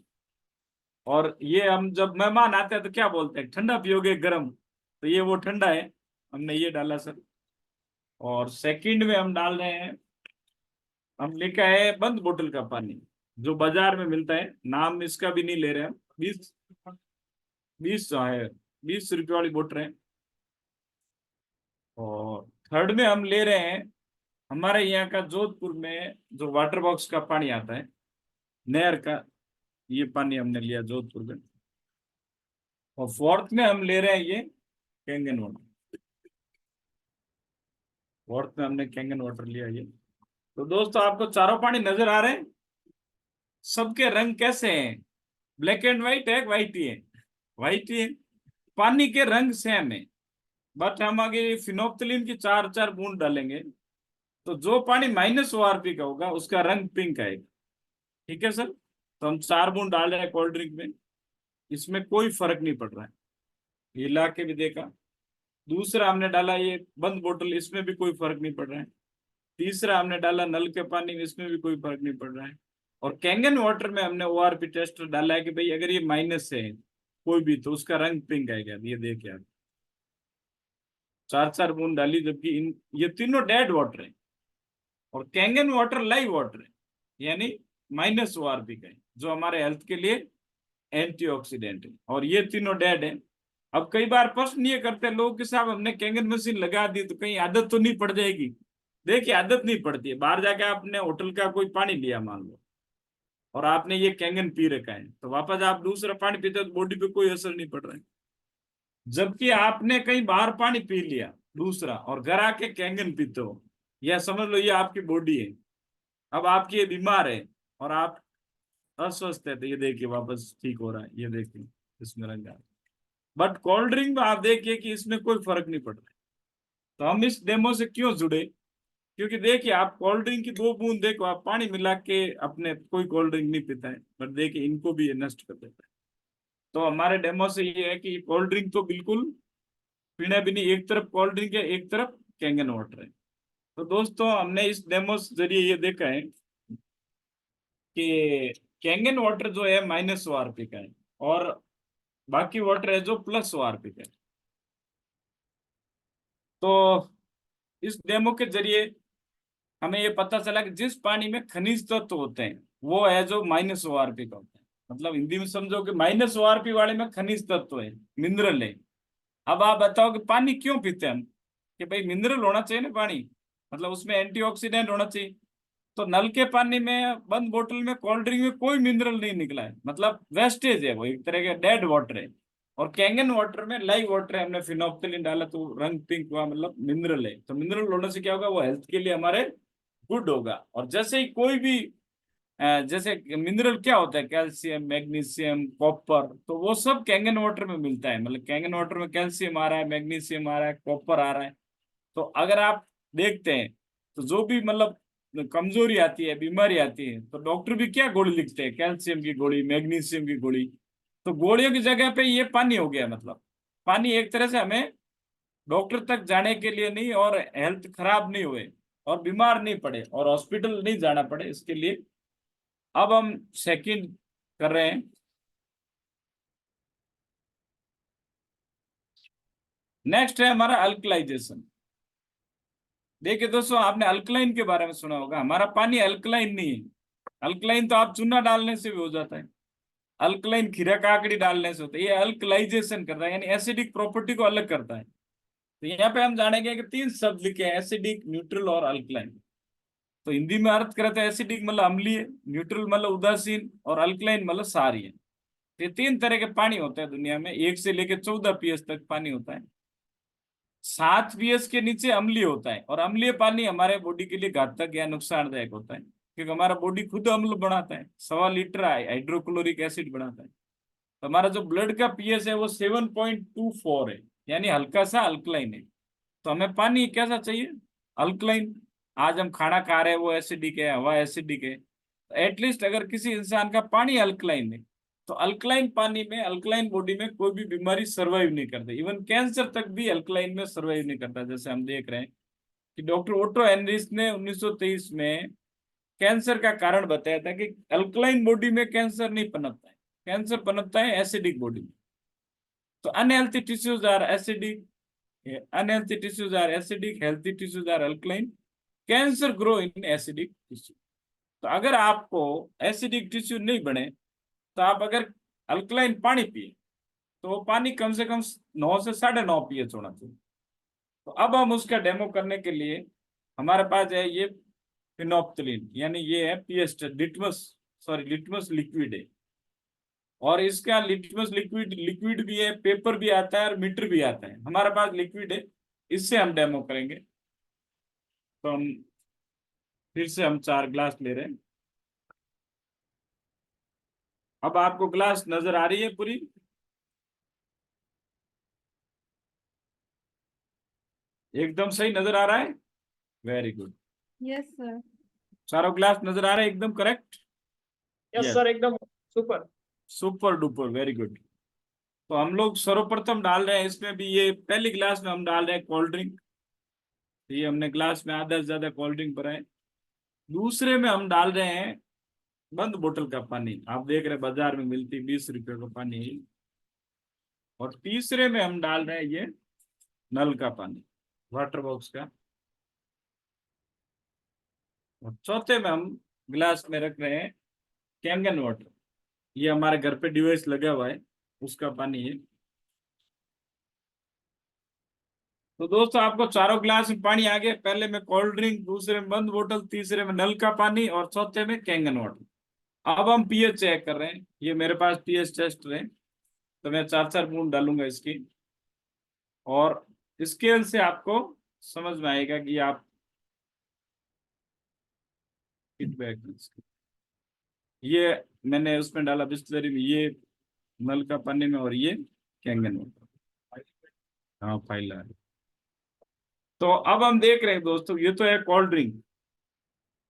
और ये हम जब मेहमान आते हैं तो क्या बोलते हैं, ठंडा पियोगे गर्म? तो ये वो ठंडा है, हमने ये डाला सर। और सेकंड में हम डाल रहे हैं, हम लेके आए बंद बोतल का पानी, जो बाजार में मिलता है। नाम इसका भी नहीं ले रहे हम। 20 है, 20 रुपये वाली बोतल है। और थर्ड में हम ले रहे हैं, हमारे यहाँ का जोधपुर में जो वाटर बॉक्स का पानी आता है, नहर का, ये पानी हमने लिया जोधपुर में। और फोर्थ में हम ले रहे हैं ये कैंगन वाटर। फोर्थ में हमने कैंगन वाटर लिया ये। तो दोस्तों आपको चारों पानी नजर आ रहे हैं? सबके रंग कैसे हैं? ब्लैक एंड व्हाइट है, व्हाइट ही है? व्हाइट ही है। पानी के रंग सेम है। बट हम आगे फिनोप्थलीन की 4-4 बूंद डालेंगे, तो जो पानी -ORP का होगा उसका रंग पिंक आएगा। ठीक है सर? तो हम 4 बूंद डाल रहे हैं कोल्ड ड्रिंक में, इसमें कोई फर्क नहीं पड़ रहा है। हिला के भी देखा। दूसरा हमने डाला ये बंद बोतल, इसमें भी कोई फर्क नहीं पड़ रहा है। तीसरा हमने डाला नल के पानी में, इसमें भी कोई फर्क नहीं पड़ रहा है। और कैंगन वाटर में हमने ओआरपी टेस्टर डाला है कि भाई अगर ये माइनस से है कोई भी, तो उसका रंग पिंक आएगा। ये देखिए आप, 4-4 बूंद डाली, जबकि इन ये तीनों डेड वाटर है। और कैंगन वाटर लाइव वाटर है, यानी -ORP का है, जो हमारे हेल्थ के लिए एंटीऑक्सीडेंट है। और ये तीनों डेड है। अब कई बार प्रश्न ये करते हैं लोग कि साहब हमने कैंगन मशीन लगा दी तो कहीं आदत तो नहीं पड़ जाएगी? देखिए आदत नहीं पड़ती है। बाहर जाके आपने होटल का कोई पानी लिया मान लो, और आपने ये कैंगन पी रखा है, तो वापस आप दूसरा पानी पीते हो तो बॉडी पे कोई असर नहीं पड़ रहा है। जबकि आपने कहीं बाहर पानी पी लिया दूसरा और घर आके कैंगन पीते हो, या समझ लो ये आपकी बॉडी है, अब आपकी ये बीमार है और आप अस्वस्थ है, तो ये देखिए वापस ठीक हो रहा है। ये देखिए इसमें रंग आ रहा है। बट कोल्ड ड्रिंक में आप देखिए कि इसमें कोई फर्क नहीं पड़ रहा है। तो हम इस डेमो से क्यों जुड़े? क्योंकि देखिए आप कोल्ड ड्रिंक की 2 बूंद देखो, आप पानी मिला के अपने, कोई कोल्ड ड्रिंक नहीं पीता है, बट देखिए इनको भी ये नष्ट कर देता है। तो हमारे डेमो से ये है कि कोल्ड ड्रिंक तो बिल्कुल पीना भी नहीं। एक तरफ कोल्ड ड्रिंक है, एक तरफ कैंगन वाटर है। तो दोस्तों हमने इस डेमो से जरिए ये देखा है कि कैंगन वाटर जो है -ORP का है, और बाकी वाटर है जो +ORP का है। तो इस डेमो के जरिए हमें ये पता चला कि जिस पानी में खनिज तत्व होते हैं वो है जो -ORP का होता है। मतलब हिंदी में समझो कि -ORP वाले में खनिज तत्व है, मिनरल है। अब आप बताओ कि पानी क्यों पीते हैं हम? कि भाई मिनरल होना चाहिए ना पानी, मतलब उसमें एंटीऑक्सीडेंट होना चाहिए। तो नल के पानी में, बंद बोतल में, कोल्ड ड्रिंक में कोई मिनरल नहीं निकला है, मतलब वेस्टेज है, वो एक तरह का डेड वाटर है। और कैंगन वाटर में लाइव वाटर है, हमने फिनोप्थलीन डाला तो रंग पिंक हुआ, मतलब मिनरल है। तो मिनरल होने से क्या होगा, वो हेल्थ के लिए हमारे गुड होगा। और जैसे ही कोई भी जैसे मिनरल क्या होता है, कैल्शियम, मैग्नीशियम, कॉपर, तो वो सब कैंगन वाटर में मिलता है। मतलब कैंगन वाटर में कैल्शियम आ रहा है, मैग्नीशियम आ रहा है, कॉपर आ रहा है। तो अगर आप देखते हैं तो जो भी मतलब कमजोरी आती है, बीमारी आती है, तो डॉक्टर भी क्या गोली लिखते हैं, कैल्शियम की गोली, मैग्नीशियम की गोली। तो गोलियों की जगह पे ये पानी हो गया। मतलब पानी एक तरह से हमें डॉक्टर तक जाने के लिए नहीं, और हेल्थ खराब नहीं हुए और बीमार नहीं पड़े और हॉस्पिटल नहीं जाना पड़े, इसके लिए अब हम सेकंड कर रहे हैं। नेक्स्ट है हमारा अल्कलाइजेशन। देखिए दोस्तों, आपने अल्कलाइन के बारे में सुना होगा। हमारा पानी अल्कलाइन नहीं है। अल्कलाइन तो आप चूना डालने से भी हो जाता है, अल्कलाइन खीरा काकड़ी डालने से होता है। ये अल्कलाइजेशन करता है, यानी एसिडिक प्रॉपर्टी को अलग करता है। तो यहाँ पे हम जानेंगे कि 3 शब्द लिखे हैं, एसिडिक, न्यूट्रल और अल्कलाइन। तो हिंदी में अर्थ करते हैं, एसिडिक मतलब अम्लीय, न्यूट्रल मतलब उदासीन, और अल्कलाइन मतलब क्षारीय। ये 3 तरह के पानी होते हैं दुनिया में। 1 से लेकर 14 पीएच तक पानी होता है। 7 पीएच के नीचे अम्लीय होता है, और अम्लीय पानी हमारे बॉडी के लिए घातक या नुकसानदायक होता है, क्योंकि हमारा बॉडी खुद अम्ल बनाता है। 1.25 लीटर हाइड्रोक्लोरिक एसिड बनाता है। तो हमारा जो ब्लड का पीएच है वो 7.24 है, यानी हल्का सा अल्कलाइन है। तो हमें पानी कैसा चाहिए? अल्कलाइन। आज हम खाना खा रहे हैं वो एसिडिक है, हवा एसिडिक है। तो एटलीस्ट अगर किसी इंसान का पानी अल्कलाइन है, तो अल्कलाइन पानी में, अल्कलाइन बॉडी में कोई भी बीमारी सर्वाइव नहीं करती। इवन कैंसर तक भी अल्कलाइन में सर्वाइव नहीं करता। जैसे हम देख रहे हैं कि डॉक्टर ओटो हेनरिच ने 1923 में कैंसर का कारण बताया था कि अल्कलाइन बॉडी में कैंसर नहीं पनपता है, कैंसर पनपता है एसिडिक बॉडी में। तो unhealthy tissues are acidic, unhealthy tissues are acidic, healthy tissues are alkaline. Cancer grow in acidic tissue. तो अगर आपको एसिडिक टिश्यू नहीं बने, तो आप अगर अल्कलाइन पानी पिए, तो वो पानी कम से कम 9 से 9.5 पीएच होना चाहिए। तो अब हम उसका डेमो करने के लिए हमारे पास है ये फिनोप्थलीन, यानी ये है पीएच लिटमस लिक्विड है। और इसका लिटमस लिक्विड भी है, पेपर भी आता है और मीटर भी आता है। हमारे पास लिक्विड है, इससे हम डेमो करेंगे। तो हम फिर से हम 4 ग्लास ले रहे हैं। अब आपको ग्लास नजर आ रही है पूरी? एकदम सही नजर आ रहा है? Very good. Yes sir. चारों ग्लास नजर आ रहे हैं एकदम करेक्ट? यस सर, एकदम super. Super duper, very good. तो हम लोग सर्वप्रथम डाल रहे हैं इसमें भी, ये पहली ग्लास में हम डाल रहे हैं कोल्ड ड्रिंक। ये हमने ग्लास में आधा से ज्यादा कोल्ड ड्रिंक भरा है। दूसरे में हम डाल रहे हैं बंद बोतल का पानी। आप देख रहे हैं बाजार में मिलती 20 रुपए का पानी है। और तीसरे में हम डाल रहे हैं ये नल का पानी, वाटर बॉक्स का। और चौथे में हम ग्लास में रख रहे हैं कैंगन वाटर। ये हमारे घर पे डिवाइस लगा हुआ है, उसका पानी है। तो दोस्तों आपको चारों ग्लास में पानी आ गया। पहले में कोल्ड ड्रिंक, दूसरे में बंद बोतल, तीसरे में नल का पानी, और चौथे में कैंगन वाटर। अब हम पीएच चेक कर रहे हैं। ये मेरे पास पीएच टेस्ट है, तो मैं 4-4 बूंद डालूंगा इसकी। और स्केल से आपको समझ में आएगा कि आप फीडबैक। ये मैंने उसमें डाला बिस्लरी में, ये नल का पानी में, और ये कैंगन वाटर। हाँ फाइल आ रही। तो अब हम देख रहे हैं दोस्तों, ये तो है कोल्ड ड्रिंक,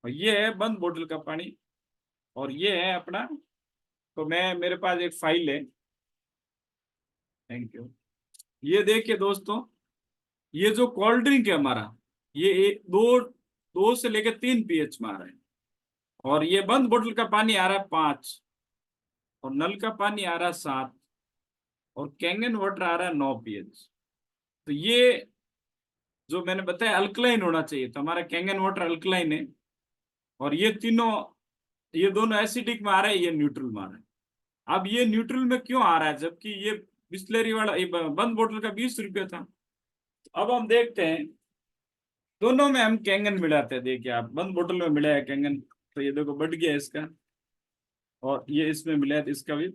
और ये है बंद बोतल का पानी, और ये है अपना। तो मेरे पास एक फाइल है। Thank you. ये देखिए दोस्तों, ये जो कोल्ड ड्रिंक है हमारा, ये दो 2 से लेकर 3 पीएच में आ रहा है। और ये बंद बोतल का पानी आ रहा है 5, और नल का पानी आ रहा है 7, और कैंगन वाटर आ रहा है 9 पीएच। तो ये जो मैंने बताया अल्कलाइन होना चाहिए, तो हमारा कैंगन वाटर अल्कलाइन है। और ये तीनों, ये दोनों एसिडिक में आ रहा है, ये न्यूट्रल में आ रहा है। अब ये न्यूट्रल में क्यों आ रहा है, जबकि ये बिस्लरी वाला, ये बंद बोतल का 20 रुपये था। अब हम देखते हैं, दोनों में हम कैंगन मिलाते हैं। देखिए आप, बंद बोतल में मिला है कैंगन, तो ये देखो बढ़ गया इसका, और ये इसमें मिला है तो इसका भी।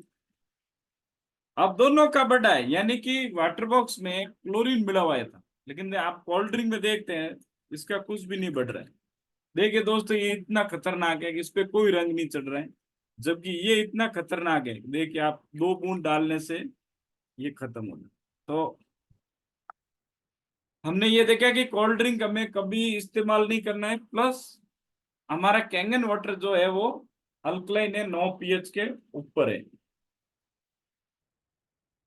अब दोनों का बढ़ा है, यानी कि वाटर बॉक्स में क्लोरीन मिला हुआ था, लेकिन आप कोल्ड ड्रिंक में देखते हैं इसका कुछ भी नहीं बढ़ रहा है। देखिए दोस्तों, ये इतना खतरनाक है कि इस पे कोई रंग नहीं चढ़ रहा है, जबकि ये इतना खतरनाक है। देखिए आप, 2 बूंद डालने से ये खत्म हो जाए। तो हमने ये देखा कि कोल्ड ड्रिंक हमें कभी इस्तेमाल नहीं करना है। प्लस हमारा कैंगन वाटर जो है वो अल्कलाइन है, 9 पीएच के ऊपर है।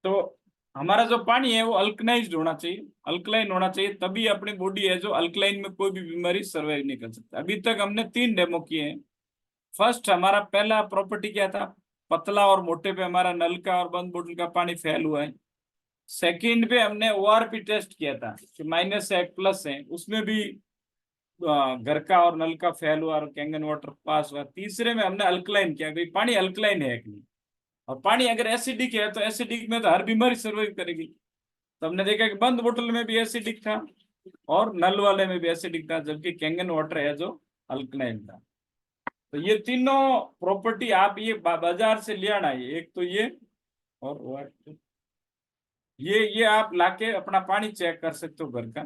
तो हमारा जो पानी है वो अल्कनाइज्ड होना चाहिए, अल्कलाइन होना चाहिए, तभी अपनी बॉडी है जो अल्कलाइन में कोई भी बीमारी सर्वाइव नहीं कर सकती। अभी तक हमने 3 डेमो किए हैं। फर्स्ट, हमारा पहला प्रॉपर्टी क्या था? पतला और मोटे पे हमारा नल का और बंद बोतल का पानी फेल हुआ है। सेकंड पे हमने ओआरपी टेस्ट किया था कि माइनस है प्लस है, उसमें भी घर का और नल का फेल हुआ और कैंगन वाटर पास हुआ। तीसरे में हमने अल्कलाइन किया, भाई पानी अल्कलाइन है कि नहीं। और पानी अगर एसिडिक है, तो एसिडिक में तो हर बीमारी सर्वाइव करेगी। तो हमने देखा कि बंद बोतल में भी एसिडिक था और नल वाले में भी एसिडिक था, जबकि कैंगन वाटर है जो अल्कलाइन था। तो ये तीनों प्रॉपर्टी आप ये बाजार से ले आना है। एक तो ये और ये आप लाके अपना पानी चेक कर सकते हो घर का,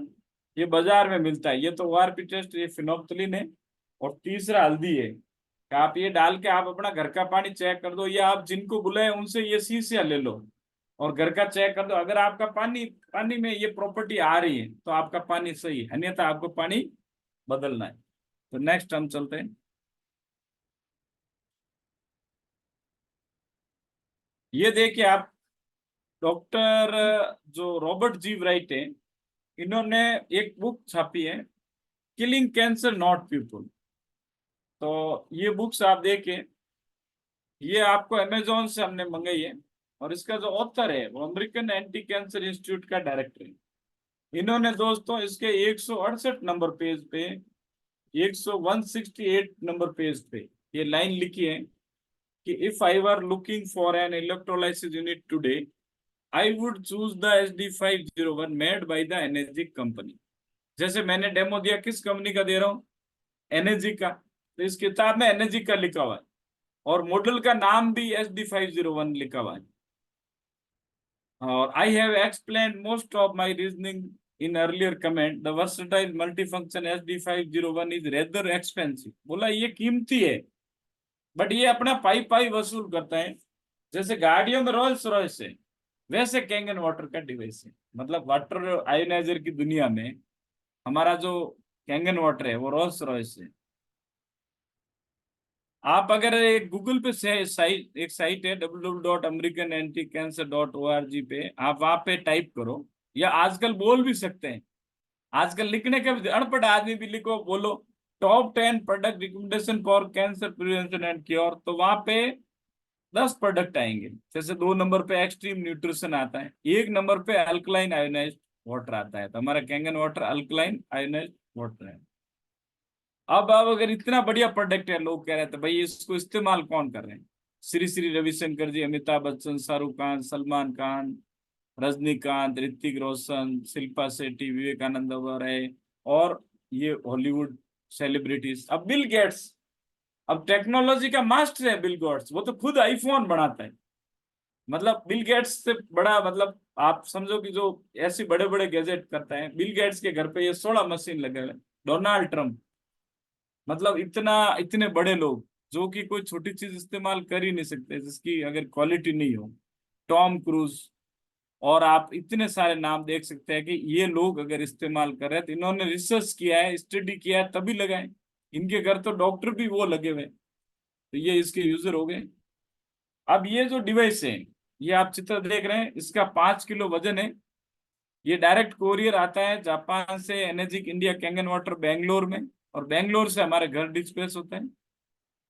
ये बाजार में मिलता है। ये तो ओआरपी टेस्ट, ये फिनोप्थलीन है, और तीसरा हल्दी है। आप ये डाल के आप अपना घर का पानी चेक कर दो, या आप जिनको बुलाए उनसे ये शीशिया ले लो और घर का चेक कर दो। अगर आपका पानी पानी में ये प्रॉपर्टी आ रही है तो आपका पानी सही है, अन्यथा आपको पानी बदलना है। तो नेक्स्ट हम चलते हैं। ये देखिए आप, डॉक्टर जो रॉबर्ट जी राइट है, इन्होंने एक बुक छापी है, किलिंग कैंसर नॉट पीपल। तो ये बुक्स आप देखें, ये आपको अमेजोन से हमने मंगाई है, और इसका जो ऑथर है वो अमेरिकन एंटी कैंसर इंस्टीट्यूट का डायरेक्टर है। इन्होंने दोस्तों इसके 168 नंबर पेज पे, 168 नंबर पेज पे ये लाइन लिखी है कि if I were looking for an electrolysis unit today, I would choose the SD501 made by the energy company. जैसे मैंने डेमो दिया, किस कंपनी का दे रहा हूँ? एनर्जी का। तो इस किताब में एनर्जी का लिखा हुआ है, और मॉडल का नाम भी SD501 लिखा हुआ है। और I have explained most of my reasoning in earlier comment, the versatile multifunction SD501 is rather expensive. बोला ये कीमती है, बट ये अपना पाई पाई वसूल करता है। जैसे गाड़ियों में रोल्स रॉयस है, वैसे कैंगन वाटर का डिवाइस है। मतलब वाटर आयोनाइजर की दुनिया में हमारा जो कैंगन वाटर है वो रोल्स रॉयस है। आप अगर एक गूगल पे से साइट, एक साइट है www.americananticancer.org पे, आप वहां पे टाइप करो, या आजकल बोल भी सकते हैं, आजकल लिखने के भी अनपढ़ आदमी भी लिखो, बोलो top 10 product recommendation for cancer prevention and cure, तो वहां पे 10 प्रोडक्ट आएंगे। जैसे 2 नंबर पे एक्सट्रीम न्यूट्रिशन आता है, 1 नंबर पे अल्कलाइन आयोनाइज्ड वाटर आता है। तो हमारा Kangen water alkaline ionised water है। अब अगर इतना बढ़िया प्रोडक्ट है, लोग कह रहे थे भाई इसको इस्तेमाल कौन कर रहे हैं? श्री श्री रविशंकर जी, अमिताभ बच्चन, शाहरुख खान, सलमान खान, रजनीकांत, ऋतिक रोशन, शिल्पा शेट्टी, विवेकानंद ओबराय, और ये हॉलीवुड सेलिब्रिटीज। अब बिल गेट्स, अब टेक्नोलॉजी का मास्टर है बिल गेट्स, वो तो खुद आईफोन बनाता है। मतलब बिल गेट्स से बड़ा, मतलब आप समझो कि जो ऐसे बड़े बड़े गैजेट करता है, बिल गेट्स के घर पे ये 16 मशीन लगे हुए। डोनाल्ड ट्रंप, मतलब इतना, इतने बड़े लोग जो कि कोई छोटी चीज इस्तेमाल कर ही नहीं सकते जिसकी अगर क्वालिटी नहीं हो। टॉम क्रूज, और आप इतने सारे नाम देख सकते हैं कि ये लोग अगर इस्तेमाल कर रहे हैं तो इन्होंने रिसर्च किया है, स्टडी किया है, तभी लगाए। इनके घर तो डॉक्टर भी वो लगे हुए, तो ये इसके यूजर हो गए। अब ये जो डिवाइस है, ये आप चित्र देख रहे हैं, इसका 5 किलो वजन है। ये डायरेक्ट कोरियर आता है जापान से, energic India Kangen water Bangalore में, और बेंगलोर से हमारे घर डिस्पैच होता है।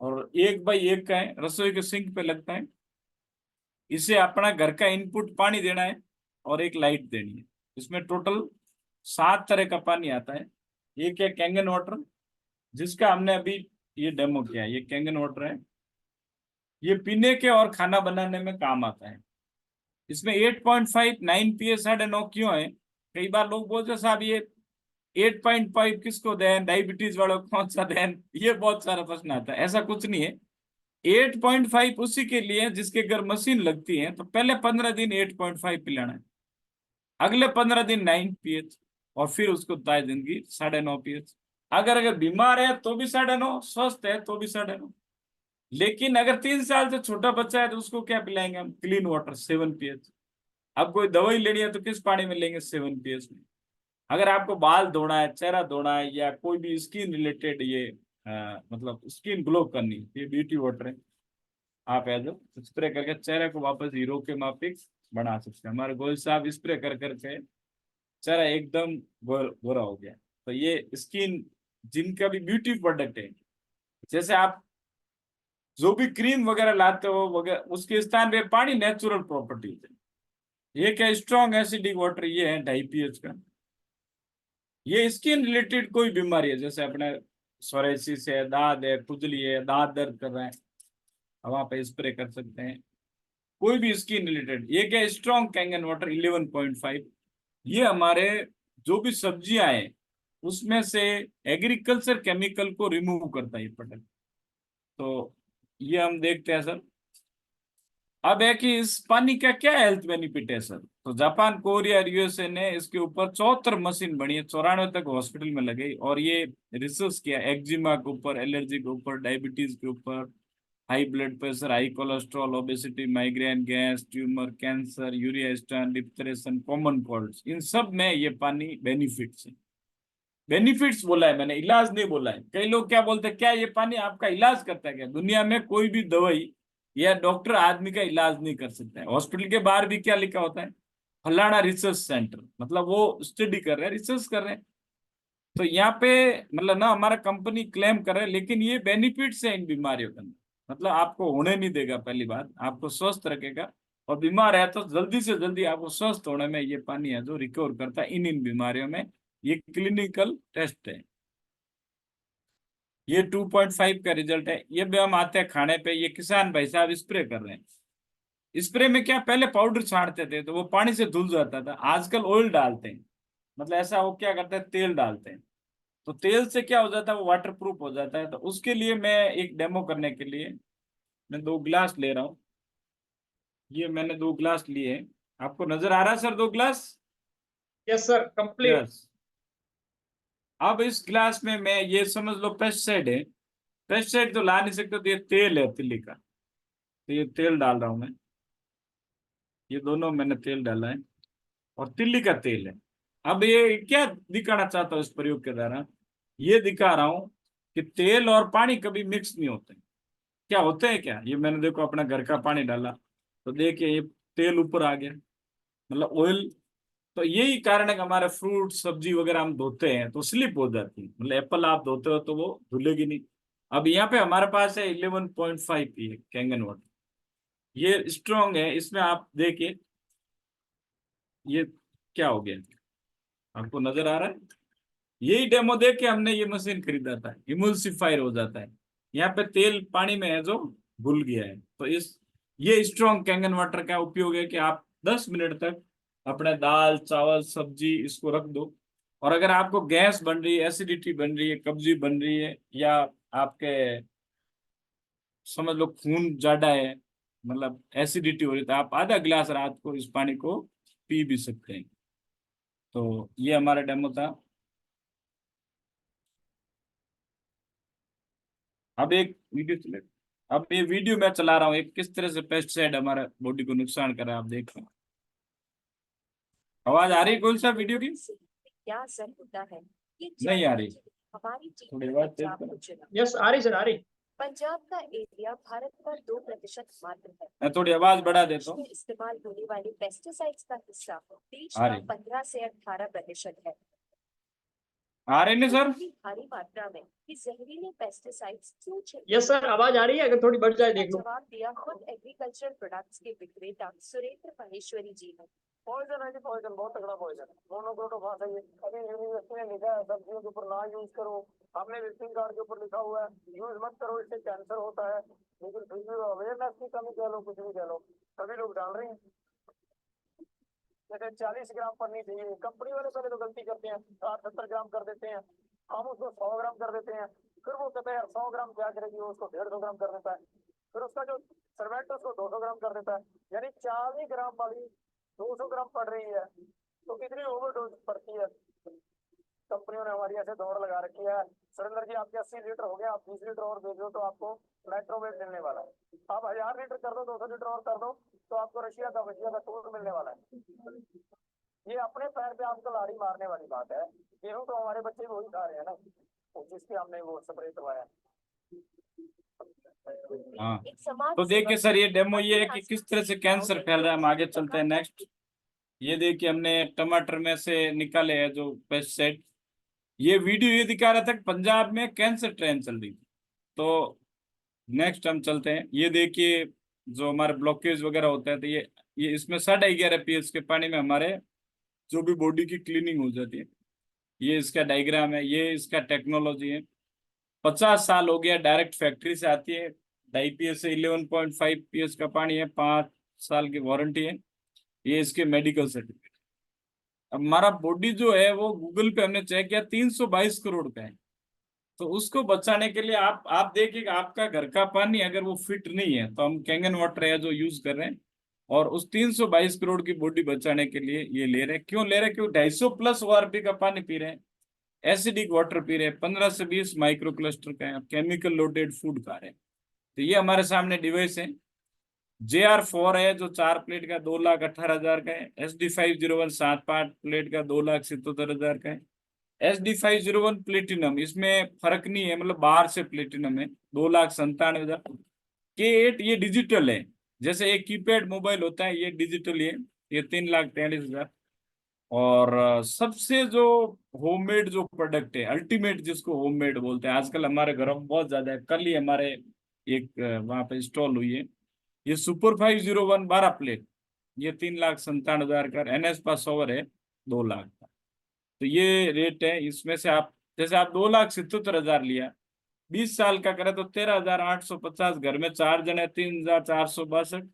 और 1 बाई 1 का है, रसोई के सिंक पे लगता है। इसे अपना घर का इनपुट पानी देना है और एक लाइट देनी है। इसमें टोटल 7 तरह का पानी आता है। एक है कैंगन वाटर, जिसका हमने अभी ये डेमो किया है। ये कैंगन वाटर है, ये पीने के और खाना बनाने में काम आता है। इसमें 8.5 9 pH 9.5 क्यों है? कई बार लोग बोलते हैं साहब ये 8.5 किसको दें, डायबिटीज वालों को कौन सा दें, ये बहुत सारा प्रश्न आता है। ऐसा कुछ नहीं है, 8.5 उसी के लिए जिसके घर मशीन लगती है। तो पहले 15 दिन 8.5 पिलाना है, अगले 15 दिन 9 pH, और फिर उसको ताय जिंदगी 9.5 pH। अगर बीमार है तो भी 9.5, स्वस्थ है तो भी 9.5। लेकिन अगर 3 साल से छोटा बच्चा है तो उसको क्या पिलाएंगे हम? Clean water 7 pH। अब कोई दवाई लेनी है तो किस पानी में लेंगे? 7 pH में। अगर आपको बाल धोना है, चेहरा धोना है, या कोई भी स्किन रिलेटेड ये मतलब स्किन ग्लो करनी, ये ब्यूटी वाटर है। आप है जो स्प्रे करके चेहरे को वापस हीरो के माफिक बना सकते हैं। हमारे गोयल साहब स्प्रे कर करके चेहरा एकदम गोरा हो गया। तो ये स्किन जिनका भी ब्यूटी प्रोडक्ट है, जैसे आप जो भी क्रीम वगैरह लाते हो वगैरह, उसके स्थान पे पानी नेचुरल प्रॉपर्टीज है। ये क्या स्ट्रॉन्ग एसिडिक वाटर, ये है 2.5 pH का। ये स्किन रिलेटेड कोई बीमारी है, जैसे अपने सोराइसिस है, दाद है, खुजली है, दांत दर्द कर रहे हैं, वहां पे स्प्रे कर सकते हैं। कोई भी स्किन रिलेटेड। ये क्या स्ट्रॉन्ग कैंगन वाटर 11.5। ये हमारे जो भी सब्जियां हैं उसमें से एग्रीकल्चर केमिकल को रिमूव करता है ये प्रोडक्ट। तो ये हम देखते हैं सर। अब है कि इस पानी का क्या हेल्थ बेनिफिट है सर। तो जापान, कोरिया और यूएसए ने इसके ऊपर 74 मशीन बनी है, 94 तक हॉस्पिटल में लगी और ये रिसर्च किया एक्जिमा के ऊपर, एलर्जी के ऊपर, डायबिटीज के ऊपर, high blood pressure, high cholesterol, obesity, migraine, gas, tumour, cancer, urea stone, depression, common colds, इन सब में ये पानी बेनिफिट्स है। बेनिफिट्स बोला है मैंने, इलाज नहीं बोला है। कई लोग क्या बोलते हैं, क्या ये पानी आपका इलाज करता है क्या? दुनिया में कोई भी दवाई या डॉक्टर आदमी का इलाज नहीं कर सकता है। हॉस्पिटल के बाहर भी क्या लिखा होता है, फलाना रिसर्च सेंटर, मतलब वो स्टडी कर रहे हैं, रिसर्च कर रहे हैं। तो यहाँ पे मतलब ना हमारा कंपनी क्लेम कर रहा है, लेकिन ये बेनिफिट्स है इन बीमारियों का। मतलब आपको होने नहीं देगा, पहली बात आपको स्वस्थ रखेगा, और बीमार है तो जल्दी से जल्दी आपको स्वस्थ होने में ये पानी है जो रिकवर करता है इन बीमारियों में। ये क्लिनिकल टेस्ट है। ये 2.5 का रिजल्ट है। ये भी हम आते हैं खाने पे, ये किसान भाई साहब स्प्रे कर रहे हैं। स्प्रे में क्या, पहले पाउडर छांटते थे तो वो पानी से धुल जाता था, आजकल ऑयल डालते हैं। मतलब ऐसा वो क्या करते हैं, तेल डालते हैं। तो तेल से क्या हो जाता है, वो वाटर प्रूफ हो जाता है। तो उसके लिए मैं एक डेमो करने के लिए मैं 2 गिलास ले रहा हूँ। ये मैंने 2 गिलास लिए हैं। आपको नजर आ रहा है सर 2 गिलास? Yes sir, complete. यस। अब इस गिलास में मैं, ये समझ लो पेस्टिसाइड है। पेस्टिसाइड तो ला नहीं सकते, तो ये तेल है तिल्ली का। तो ये तेल डाल रहा हूं मैं। ये दोनों मैंने तेल डाला है और तिल्ली का तेल है। अब ये क्या दिखाना चाहता हूँ इस प्रयोग के द्वारा, ये दिखा रहा हूं कि तेल और पानी कभी मिक्स नहीं होते। क्या होते हैं क्या, ये मैंने देखो अपना घर का पानी डाला तो देखिए ये तेल ऊपर आ गया, मतलब ऑयल। तो यही कारण है कि हमारे फ्रूट सब्जी वगैरह हम धोते हैं तो स्लिप हो जाती है। मतलब एप्पल आप धोते हो तो वो धुलेगी नहीं। अब यहाँ पे हमारे पास है 11.5 पी है कैंगन वाटर। ये स्ट्रॉन्ग है, इसमें आप देखिए ये क्या हो गया, आपको नजर आ रहा है? यही डेमो देख के हमने ये मशीन खरीदा था। इमल्सिफायर हो जाता है, यहाँ पे तेल पानी में है जो घुल गया है। तो इस ये स्ट्रॉन्ग कैंगन वाटर का उपयोग है कि आप 10 मिनट तक अपने दाल चावल सब्जी इसको रख दो। और अगर आपको गैस बन रही है, एसिडिटी बन रही है, कब्जी बन रही है, या आपके समझ लो खून ज्यादा है, मतलब एसिडिटी हो रही है, तो आप आधा गिलास रात को इस पानी को पी भी सकते हैं। तो ये हमारा डेमो था। अब एक वीडियो चले, अब ये वीडियो मैं चला रहा हूँ एक किस तरह से पेस्टिसाइड हमारा बॉडी को नुकसान कर रहा है, आप देख रहे हैं। आवाज आ रही है कौन सा वीडियो की? क्या असर होता है ये नहीं आ जानने रही, के लिए हमारी टीम थोड़ी ने आवाज तेज पंजाब करो। को चुना। यस, आ रही सर, आ रही। पंजाब का एरिया भारत का 2% मात्र है। मैं थोड़ी आवाज बढ़ा देश देता हूँ। में इस्तेमाल होने वाले पेस्टिसाइड्स का हिस्सा देश आ का रही, 15 से 18% है। आ रही नहीं सर? इतनी भारी मात्रा में ये जहरीले पेस्टिसाइड्स क्यों यस सर, आवाज आ रही है, अगर थोड़ी बढ़ जाए देख लो। जवाब दिया खुद एग्रीकल्चर प्रोडक्ट्स के विक्रेता सुरेंद्र महेश्वरी जी ने। पॉइजन है जी, पॉइजन बहुत तगड़ा पॉइजन है। मोनोक्रोटोफास है ये। अभी यूनिवर्सिटी ने लिखा है सब्जियों के ऊपर ना यूज करो। हमने विजिटिंग कार्ड के ऊपर लिखा हुआ है यूज मत करो, इससे कैंसर होता है। लेकिन फिर भी अवेयरनेस की कमी कह लो, कुछ भी कह लो, सभी लोग डाल रहे हैं। जैसे 40 ग्राम पड़नी चाहिए, कंपनी वाले पहले तो गलती करते हैं, 70 ग्राम कर देते हैं, हम उसको 100 ग्राम कर देते हैं। फिर वो कहते हैं 100 ग्राम क्या करेगी, वो उसको 150 ग्राम कर देता है। फिर उसका जो सर्वेंट है उसको 200 ग्राम कर देता है। यानी 40 ग्राम वाली 200 ग्राम पड़ रही है, तो कितनी ओवरडोज पड़ती है। कंपनियों ने हमारी ऐसे दौड़ लगा रखी है, सुरेंद्र जी आपके 80 लीटर हो गया, आप 20 लीटर और दे दो तो आपको नाइट्रोवेट मिलने वाला है। आप 1000 लीटर कर दो, 200 लीटर और कर दो तो आपको रशिया का टूर मिलने वाला है। ये अपने पैर पे आपको लाड़ी मारने वाली बात है। गेहूं तो हमारे बच्चे वही खा रहे हैं ना, जिसके हमने वो स्प्रे करवाया। हाँ, तो देखिए सर ये डेमो ये है कि किस तरह से कैंसर फैल रहा है। हम आगे चलते हैं नेक्स्ट। ये देखिए हमने टमाटर में से निकाले हैं जो पेस्टिसाइड। ये वीडियो ये दिखा रहा था कि पंजाब में कैंसर ट्रेन चल रही थी। तो नेक्स्ट हम चलते हैं। ये देखिए जो हमारे ब्लॉकेज वगैरह होता है, तो ये इसमें 11.5 pH के पानी में हमारे जो भी बॉडी की क्लीनिंग हो जाती है। ये इसका डायग्राम है, ये इसका टेक्नोलॉजी है। 50 साल हो गया, डायरेक्ट फैक्ट्री से आती है। 2.5 pH से 11.5 pH का पानी है, 5 साल की वारंटी है। ये इसके मेडिकल सर्टिफिकेट। अब हमारा बॉडी जो है वो गूगल पे हमने चेक किया 322 करोड़ का है। तो उसको बचाने के लिए आप देखिए आपका घर का पानी अगर वो फिट नहीं है तो हम कैंगन वाटर है जो यूज कर रहे हैं, और उस 322 करोड़ की बॉडी बचाने के लिए ये ले रहे हैं। क्यों ले रहे हैं? क्यों 250 प्लस ओआरपी का पानी पी रहे हैं, एसिडिक वाटर पी रहे हैं, 15 से 20 माइक्रो क्लस्टर का है, केमिकल लोडेड फूड खा रहे हैं। तो ये हमारे सामने डिवाइस है। JR4 है जो 4 प्लेट का 2,18,000 का है। SD501 7 प्लेट का 2,77,000 का है। SD501 प्लेटिनम, इसमें फर्क नहीं है, मतलब बाहर से प्लेटिनम है, 2,97,000। K8 ये डिजिटल है, जैसे एक कीपैड मोबाइल होता है ये डिजिटल है, ये 3,43,000। और सबसे जो होममेड जो प्रोडक्ट है अल्टीमेट, जिसको होममेड बोलते हैं, आजकल हमारे घरों में बहुत ज्यादा है। कल ही हमारे एक वहां पे इंस्टॉल हुई है, ये सुपर 501 12 प्लेट, ये 3,97,000 का। NS पास ओवर है 2 लाख का। तो ये रेट है। इसमें से आप जैसे आप 2,77,000 लिया, 20 साल का करे तो 13,850। घर में 4 जने 3,462,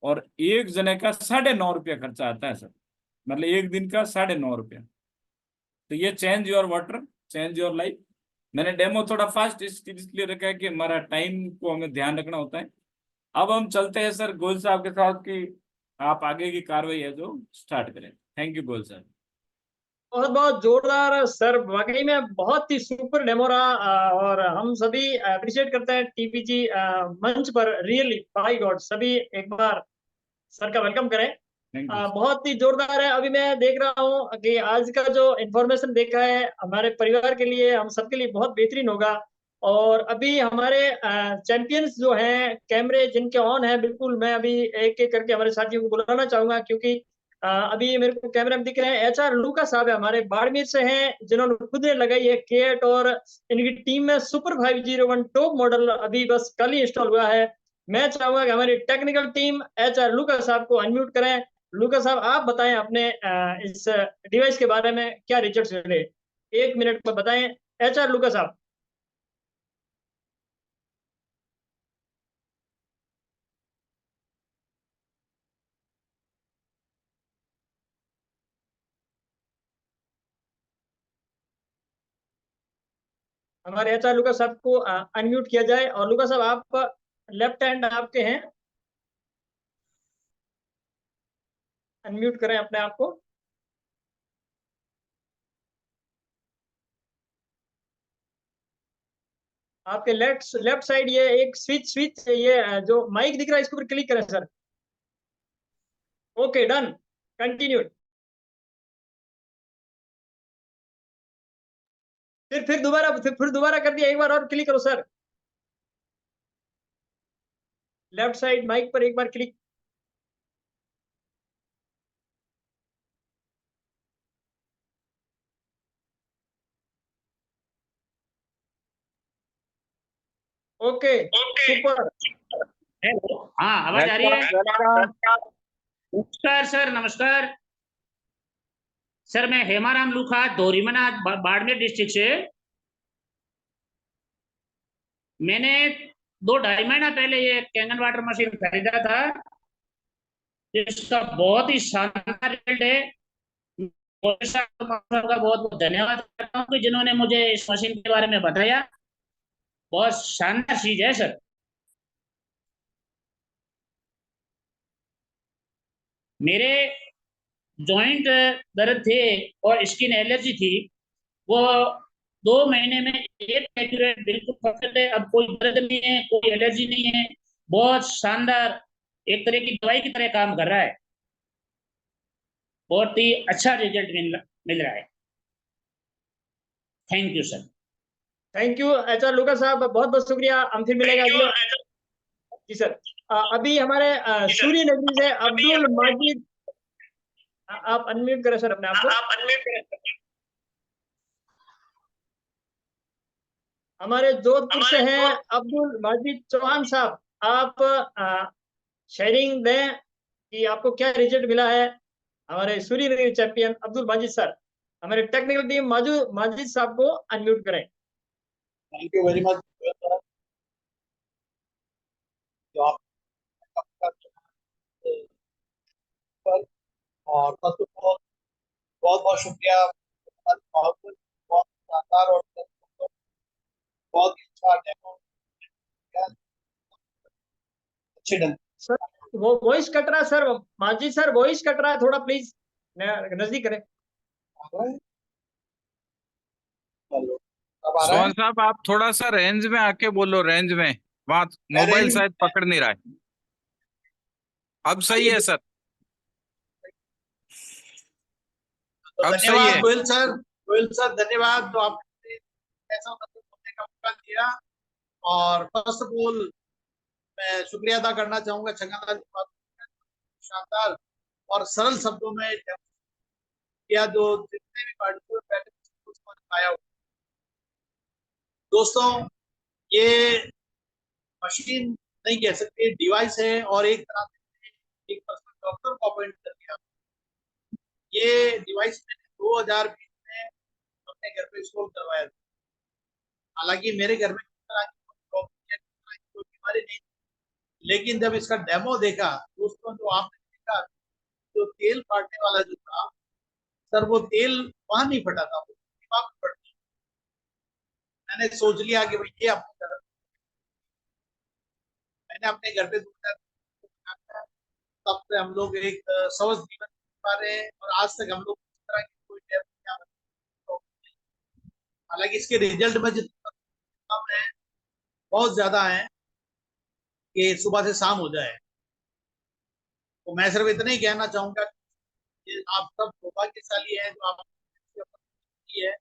और एक जने का 9.5 रुपया खर्चा आता है सर, मतलब एक दिन का 9.5 रुपया। तो ये change your water, change your life. मैंने डेमो थोड़ा फास्ट इसलिए रखा है कि हमारा टाइम को हमें ध्यान रखना होता है। अब हम चलते हैं सर गोयल साहब के साथ कि आप आगे की कार्रवाई है जो स्टार्ट करें। थैंक यू गोयल साहब। बहुत बहुत जोरदार सर, वाकई में बहुत ही सुपर डेमो रहा। और हम सभी अप्रिशिएट करते हैं टीपीजी मंच पर। रियली बाय गॉड, सभी एक बार सर का वेलकम करें। Thank you. बहुत ही जोरदार है। अभी मैं देख रहा हूँ कि आज का जो इंफॉर्मेशन देखा है हमारे परिवार के लिए, हम सबके लिए बहुत बेहतरीन होगा। और अभी हमारे चैंपियंस जो हैं, कैमरे जिनके ऑन है, बिल्कुल मैं अभी एक एक करके हमारे साथियों को बुलाना चाहूंगा, क्योंकि अभी मेरे को कैमरे में दिख रहे हैं। HR लूका साहब है, हमारे बाड़मेर से हैं, जिन्होंने खुद ने लगाई है K8। और इनकी टीम में सुपर 501 टॉप मॉडल अभी बस कल ही इंस्टॉल हुआ है। मैं चाहूंगा कि हमारी टेक्निकल टीम HR लूका साहब को अनम्यूट करें। लूका साहब, आप बताएं अपने इस डिवाइस के बारे में क्या रिजल्ट मिले, 1 मिनट में बताएं। HR लूका साहब। हमारे HR लूका साहब को अनम्यूट किया जाए। और लूका साहब, आप लेफ्ट हैंड आपके हैं, अनम्यूट करें अपने आप को। आपके लेफ्ट लेफ्ट साइड ये एक स्विच स्विच ये जो माइक दिख रहा है, इसके ऊपर क्लिक करें सर। Okay, done, continue. फिर दोबारा कर दिया, एक बार और क्लिक करो सर। लेफ्ट साइड माइक पर एक बार क्लिक। Okay, super. हेलो, हाँ आवाज आ रही है? Welcome welcome. नमस्कार सर, नमस्कार सर। मैं हेमाराम लूखा, दोरीमना, बाड़मेर डिस्ट्रिक्ट से। मैंने 2-2.5 महीना पहले ये कैंगन वाटर मशीन खरीदा था, जिसका बहुत ही शानदार रिजल्ट है। का बहुत बहुत धन्यवाद करता हूँ कि जिन्होंने मुझे इस मशीन के बारे में बताया। बहुत शानदार चीज है सर। मेरे जॉइंट दर्द थे और स्किन एलर्जी थी, वो 2 महीने में एक एक्यूरेट बिल्कुल परफेक्ट है। अब कोई दर्द नहीं है, कोई एलर्जी नहीं है। बहुत शानदार, एक तरह की दवाई की तरह काम कर रहा है। बहुत ही अच्छा रिजल्ट मिल रहा है। Thank you sir. Thank you HR लूका साहब, बहुत बहुत शुक्रिया। हम फिर मिलेगा अगले। जी सर। अभी हमारे सूर्य नगरी से अब्दुल माजिद, आप अनम्यूट करें सर अपने आप को। हमारे जोधपुर से हैं अब्दुल माजिद चौहान साहब, आप शेयरिंग दें कि आपको क्या रिजल्ट मिला है। हमारे सूर्य नगरी चैंपियन अब्दुल माजिद सर, हमारे टेक्निकल टीम माजिद साहब को अनम्यूट करें। Thank you very much. जो आप और फर्स्ट ऑफ ऑल बहुत बहुत शुक्रिया। बहुत शानदार और बहुत ही अच्छा डेमो, अच्छे ढंग सर वो वॉइस कट रहा है sir, Manjhi sir voice cut रहा है, थोड़ा प्लीज नजदीक करें। से। हेलो, अब आ रहा है? सोहन साहब आप थोड़ा सा रेंज में आके बोलो, रेंज में, वहां मैं मोबाइल रेंज शायद पकड़ नहीं रहा है। अब सही है सर, तो अब सही धन्यवाद है। गोयल सर। गोयल सर धन्यवाद, तो आपने ऐसा मतलब बोलने का मौका दिया। और फर्स्ट ऑफ ऑल मैं शुक्रिया अदा करना चाहूंगा छगनलाल जी का, शानदार और सरल शब्दों में किया, जो जितने भी पार्टिसिपेंट बैठे थे, उसको दिखाया हुआ। दोस्तों, ये मशीन नहीं कह सकते, डिवाइस है, और एक तरह से एक पर्सनल डॉक्टर को अपॉइंट कर दिया। ये डिवाइस मैंने 2020 में अपने घर पे इंस्टॉल करवाया था। हालांकि मेरे घर में कोई बीमारी नहीं थी, लेकिन जब इसका डेमो देखा दोस्तों, जो आपने देखा, जो तेल फाटने वाला जो था सर, वो तेल वहां नहीं फटा था, वो दिमाग में फट गया। मैंने सोच लिया कि भाई ये अपने घर, मैंने अपने घर पे तब से हम लोग एक स्वस्थ जीवन जी पा रहे हैं, और आज तक हम लोग इस तरह की कोई डेथ, हालांकि इसके रिजल्ट में जितना कम है, बहुत ज्यादा है कि सुबह से शाम हो जाए। तो मैं सिर्फ इतना ही कहना चाहूंगा कि आप सब सौभाग्यशाली हैं जो आप की है।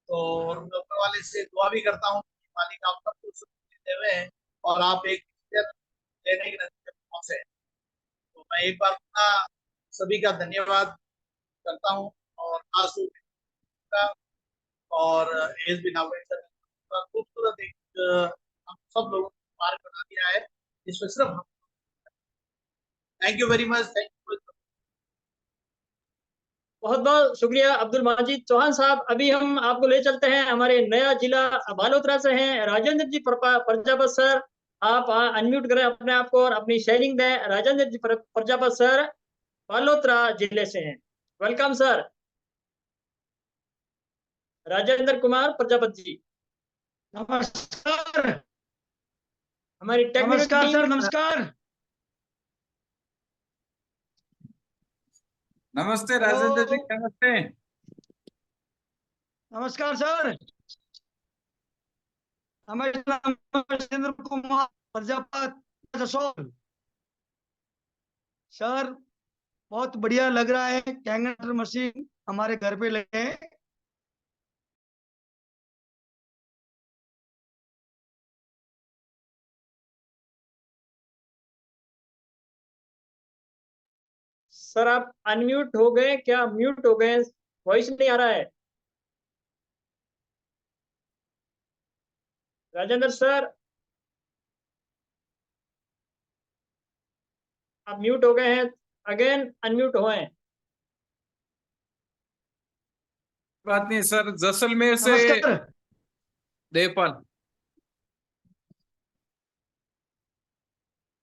तो मैं ऊपर वाले से दुआ भी करता हूँ कि मालिक आप सबको सुख देते हुए और आप एक लेने के नतीजे में पहुंचे। तो मैं एक बार पुनः सभी का धन्यवाद करता हूँ, और खास रूप से और एस बी नागरिक सर का खूबसूरत एक हम सब लोगों को पार्क बना दिया है, जिसमें सिर्फ हम। Thank you very much, thank you. बहुत बहुत शुक्रिया अब्दुल माजिद चौहान साहब। अभी हम आपको ले चलते हैं हमारे नया जिला बालोतरा से हैं राजेंद्र जी प्रजापत सर। आप अनम्यूट करें अपने आप को और अपनी शेयरिंग दें। राजेंद्र जी प्रजापत सर बालोतरा जिले से हैं, वेलकम सर। राजेंद्र कुमार प्रजापत जी, नमस्कार। हमारी टेक्निकल नमस्कार टीम। सर, नमस्कार। नमस्ते हेलो, राजेंद्र जी, नमस्ते। नमस्कार सर। हमारे नाम राजेंद्र कुमार प्रजापत जसोल। सर बहुत बढ़िया लग रहा है, कैंगर मशीन हमारे घर पे लगे हैं। सर आप अनम्यूट हो गए क्या, म्यूट हो गए, वॉइस नहीं आ रहा है राजेंद्र सर। आप म्यूट हो गए हैं, अगेन अनम्यूट हुए हैं। बात नहीं सर, जैसलमेर से नमस्कार। देवपाल।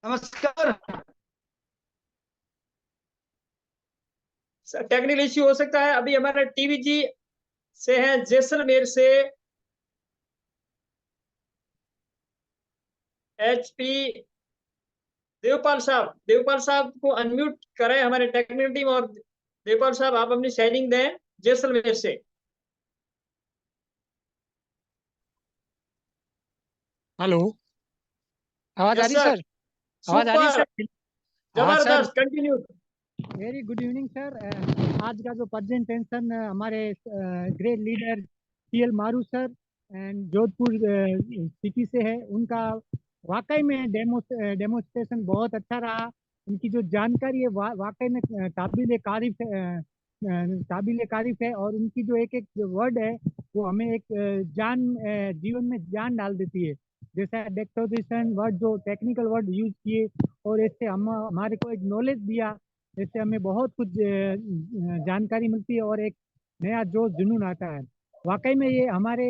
नमस्कार। सर टेक्निकल इश्यू हो सकता है। अभी हमारे टीवी जी से है जैसलमेर से एचपी देवपाल साहब को अनम्यूट करें हमारे टेक्निकल टीम। और देवपाल साहब आप अपनी शेयरिंग दें जैसलमेर से। हेलो, आवाज आ यस रही सर, सर? आवाज आ रही है सुपर, सर? हाँ सर, जबरदस्त, continue. Very good evening sir. आज का जो प्रेजेंटेशन हमारे ग्रेट लीडर सीएल मारू सर एंड जोधपुर सिटी से है, उनका वाकई में डेमोस्ट्रेशन बहुत अच्छा रहा। उनकी जो जानकारी है वाकई में काबिल तारीफ है, और उनकी जो एक एक वर्ड है वो हमें एक जीवन में जान डाल देती है। जैसा डेक्टोरेशन वर्ड, जो टेक्निकल वर्ड यूज किए, और इससे हम हमारे को एक नॉलेज दिया, इससे हमें बहुत कुछ जानकारी मिलती है और एक नया जोश जुनून आता है। वाकई में ये हमारे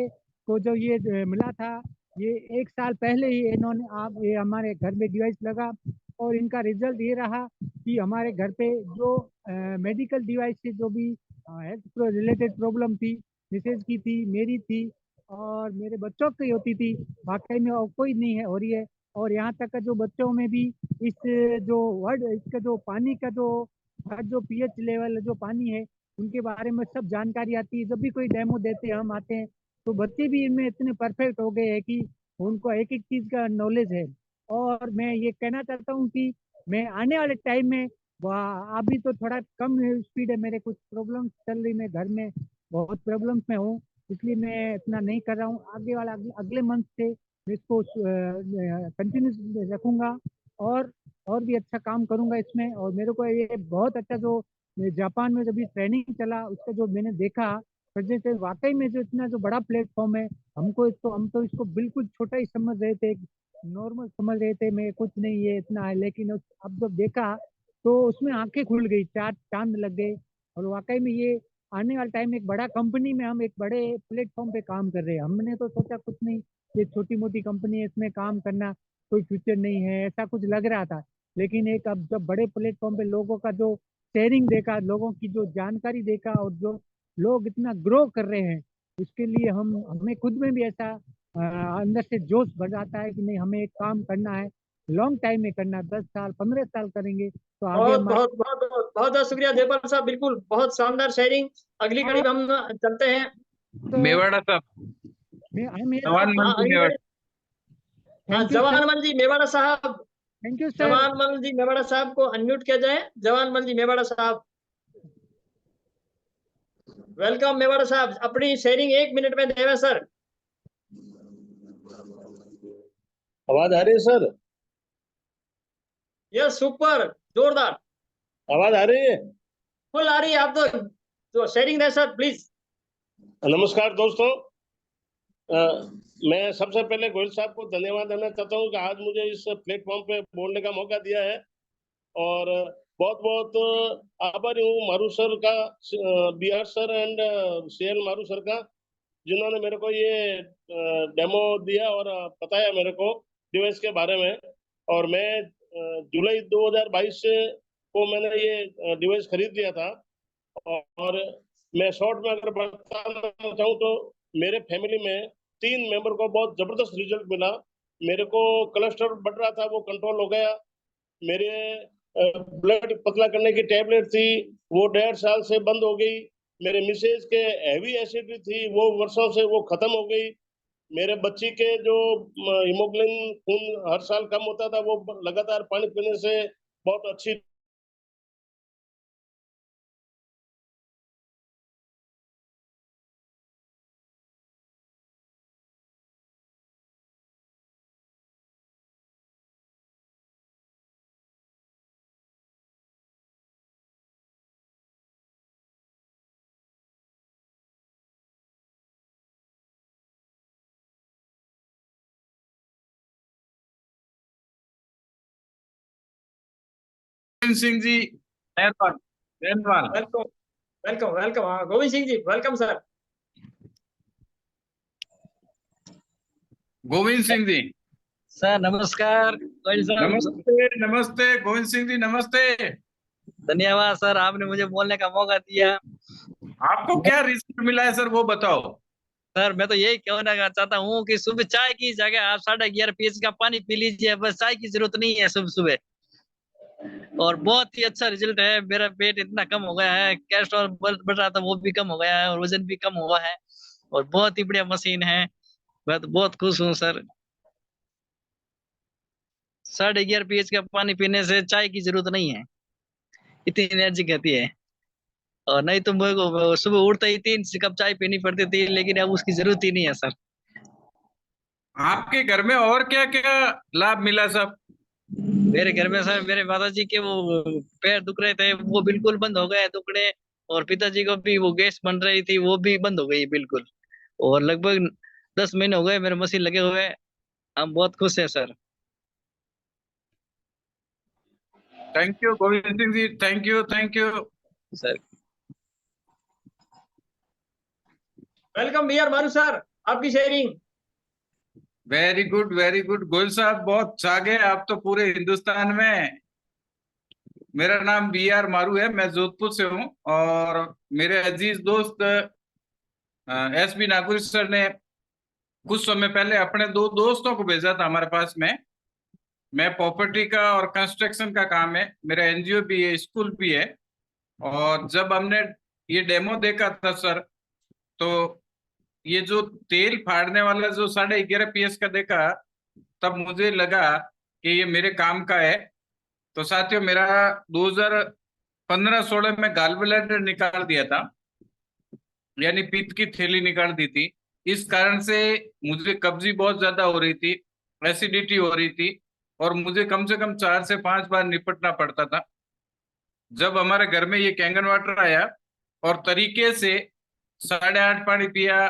को जो ये मिला था, ये 1 साल पहले ही इन्होंने ये हमारे घर में डिवाइस लगा, और इनका रिजल्ट ये रहा कि हमारे घर पे जो मेडिकल डिवाइस से जो भी हेल्थ रिलेटेड प्रॉब्लम थी, मिसेज की थी, मेरी थी और मेरे बच्चों की होती थी, वाकई में और कोई नहीं है हो रही है। और यहाँ तक का जो बच्चों में भी इस जो वर्ड इसका जो पानी का जो पीएच लेवल जो पानी है उनके बारे में सब जानकारी आती है। जब भी कोई डेमो देते हैं हम आते हैं तो बच्चे भी इनमें इतने परफेक्ट हो गए हैं कि उनको एक एक चीज का नॉलेज है। और मैं ये कहना चाहता हूँ कि मैं आने वाले टाइम में अभी तो थोड़ा कम स्पीड है, मेरे कुछ प्रॉब्लम्स चल रही, मैं घर में बहुत प्रॉब्लम्स में हूँ, इसलिए मैं इतना नहीं कर रहा हूँ। आगे वाला अगले मंथ से मैं इसको कंटिन्यू रखूंगा और भी अच्छा काम करूंगा इसमें। और मेरे को ये बहुत अच्छा जो जापान में जब भी ट्रेनिंग चला उसका जो मैंने देखा प्रेजेंट है, वाकई में जो इतना जो बड़ा प्लेटफॉर्म है, हम तो इसको बिल्कुल छोटा ही समझ रहे थे, नॉर्मल समझ रहे थे, मैं कुछ नहीं ये इतना है, लेकिन अब जब देखा तो उसमें आंखें खुल गई, चार चांद लग गए। और वाकई में ये आने वाले टाइम में एक बड़ा कंपनी में हम एक बड़े प्लेटफॉर्म पे काम कर रहे हैं। हमने तो सोचा कुछ नहीं, ये छोटी मोटी कंपनी है, इसमें काम करना कोई फ्यूचर नहीं है, ऐसा कुछ लग रहा था। लेकिन एक अब जब बड़े प्लेटफॉर्म पे लोगों का जो शेयरिंग देखा, लोगों की जो जानकारी देखा और जो लोग इतना ग्रो कर रहे हैं, उसके लिए हमें खुद में भी ऐसा अंदर से जोश भर जाता है कि नहीं, हमें एक काम करना है, लॉन्ग टाइम में करना, 10 साल 15 साल करेंगे तो आगे बहुत हमारे बहुत बहुत बहुत बहुत बहुत शुक्रिया जयपाल साहब, बिल्कुल बहुत शानदार शेयरिंग। अगली कड़ी में हम चलते हैं। तो मेवाड़ा साहब, हम ये जवान हाँ मंत्री अगली मेवाड़ा। कड़ी, हाँ थैंक यू सर, जवान मल जी मेवाड़ा साहब, थैंक यू सर। जवान मल जी मेवाड़ा साहब को अनम्यूट किया जाए। जवान मल जी मेवाड़ा साहब, वेलकम मेवाड़ा साहब, अपनी शेयरिंग 1 मिनट में देवे सर। आवाज आ रही है सर? यस सुपर, जोरदार, आवाज आ रही है? फुल आ रही है। आप तो शेयरिंग दें सर प्लीज। नमस्कार दोस्तों, मैं सबसे पहले गोयल साहब को धन्यवाद देना चाहता हूँ कि आज मुझे इस प्लेटफॉर्म पे बोलने का मौका दिया है। और बहुत बहुत आभारी हूँ मारू सर का, बिहार सर एंड सीएल मारू सर का, जिन्होंने मेरे को ये डेमो दिया और बताया मेरे को डिवाइस के बारे में। और मैं जुलाई 2022 से को मैंने ये डिवाइस खरीद लिया था। और मैं शॉर्ट में अगर बताना चाहूँ तो मेरे फैमिली में 3 मेंबर को बहुत जबरदस्त रिजल्ट मिला। मेरे को कोलेस्ट्रॉल बढ़ रहा था, वो कंट्रोल हो गया। मेरे ब्लड पतला करने की टैबलेट थी, वो 1.5 साल से बंद हो गई। मेरे मिसेज के हैवी एसिडिटी थी, वो वर्षों से वो खत्म हो गई। मेरे बच्ची के जो हीमोग्लोबिन खून हर साल कम होता था, वो लगातार पानी पीने से बहुत अच्छी। गोविंद सिंह जी, मेहरबान, मेहरबान। वेलकम वेलकम वेलकम, हाँ गोविंद सिंह जी वेलकम सर। गोविंद सिंह जी सर नमस्कार। गोयल साहब, नमस्ते। नमस्ते गोविंद सिंह जी, नमस्ते। धन्यवाद सर, आपने मुझे बोलने का मौका दिया। आपको क्या रिजल्ट मिला है सर, वो बताओ। सर मैं तो यही कहना चाहता हूँ कि सुबह चाय की जगह आप 11.5 पीएच का पानी पी लीजिए, बस चाय की जरूरत नहीं है सुबह सुबह। और बहुत ही अच्छा रिजल्ट है, मेरा पेट इतना कम हो गया है, कोलेस्ट्रॉल बढ़ रहा था वो भी कम हो गया है और वजन भी कम हुआ है। और बहुत ही बढ़िया मशीन है, मैं तो बहुत खुश हूँ सर। 11.5 पीएच का पानी पीने से चाय की जरूरत नहीं है, इतनी एनर्जी कहती है। और नहीं तो मेरे को सुबह उठते ही 3 कप चाय पीनी पड़ती थी, लेकिन अब उसकी जरूरत ही नहीं है सर। आपके घर में और क्या क्या लाभ मिला सब? मेरे घर में सर मेरे माताजी के वो पैर दुख रहे थे, वो बिल्कुल बंद हो गए दुखने। और पिताजी को भी वो गैस बन रही थी, वो भी बंद हो गई बिल्कुल। और लगभग 10 महीने हो गए मेरे मशीन लगे हुए, हम बहुत खुश हैं sir. Thank you Govind Singh ji, thank you, thank you sir welcome B R Maru sir, आपकी sharing. Very good, very good. Goyal साहब बहुत छा गए आप तो पूरे हिंदुस्तान में। मेरा नाम BR मारू है, मैं जोधपुर से हूँ। और मेरे अजीज दोस्त SB नागुरी सर ने कुछ समय पहले अपने 2 दोस्तों को भेजा था हमारे पास में। मैं प्रॉपर्टी का और कंस्ट्रक्शन का काम है, मेरा NGO भी है, स्कूल भी है। और जब हमने ये डेमो देखा था सर, तो ये जो तेल फाड़ने वाला जो 11.5 PS का देखा, तब मुझे लगा कि ये मेरे काम का है। तो साथियों, मेरा 2015-16 में गाल ब्लैडर निकाल दिया था, यानी पित्त की थैली निकाल दी थी। इस कारण से मुझे कब्जी बहुत ज्यादा हो रही थी, एसिडिटी हो रही थी, और मुझे कम से कम 4 से 5 बार निपटना पड़ता था। जब हमारे घर में ये कैंगन वाटर आया और तरीके से 8.5 पानी पिया,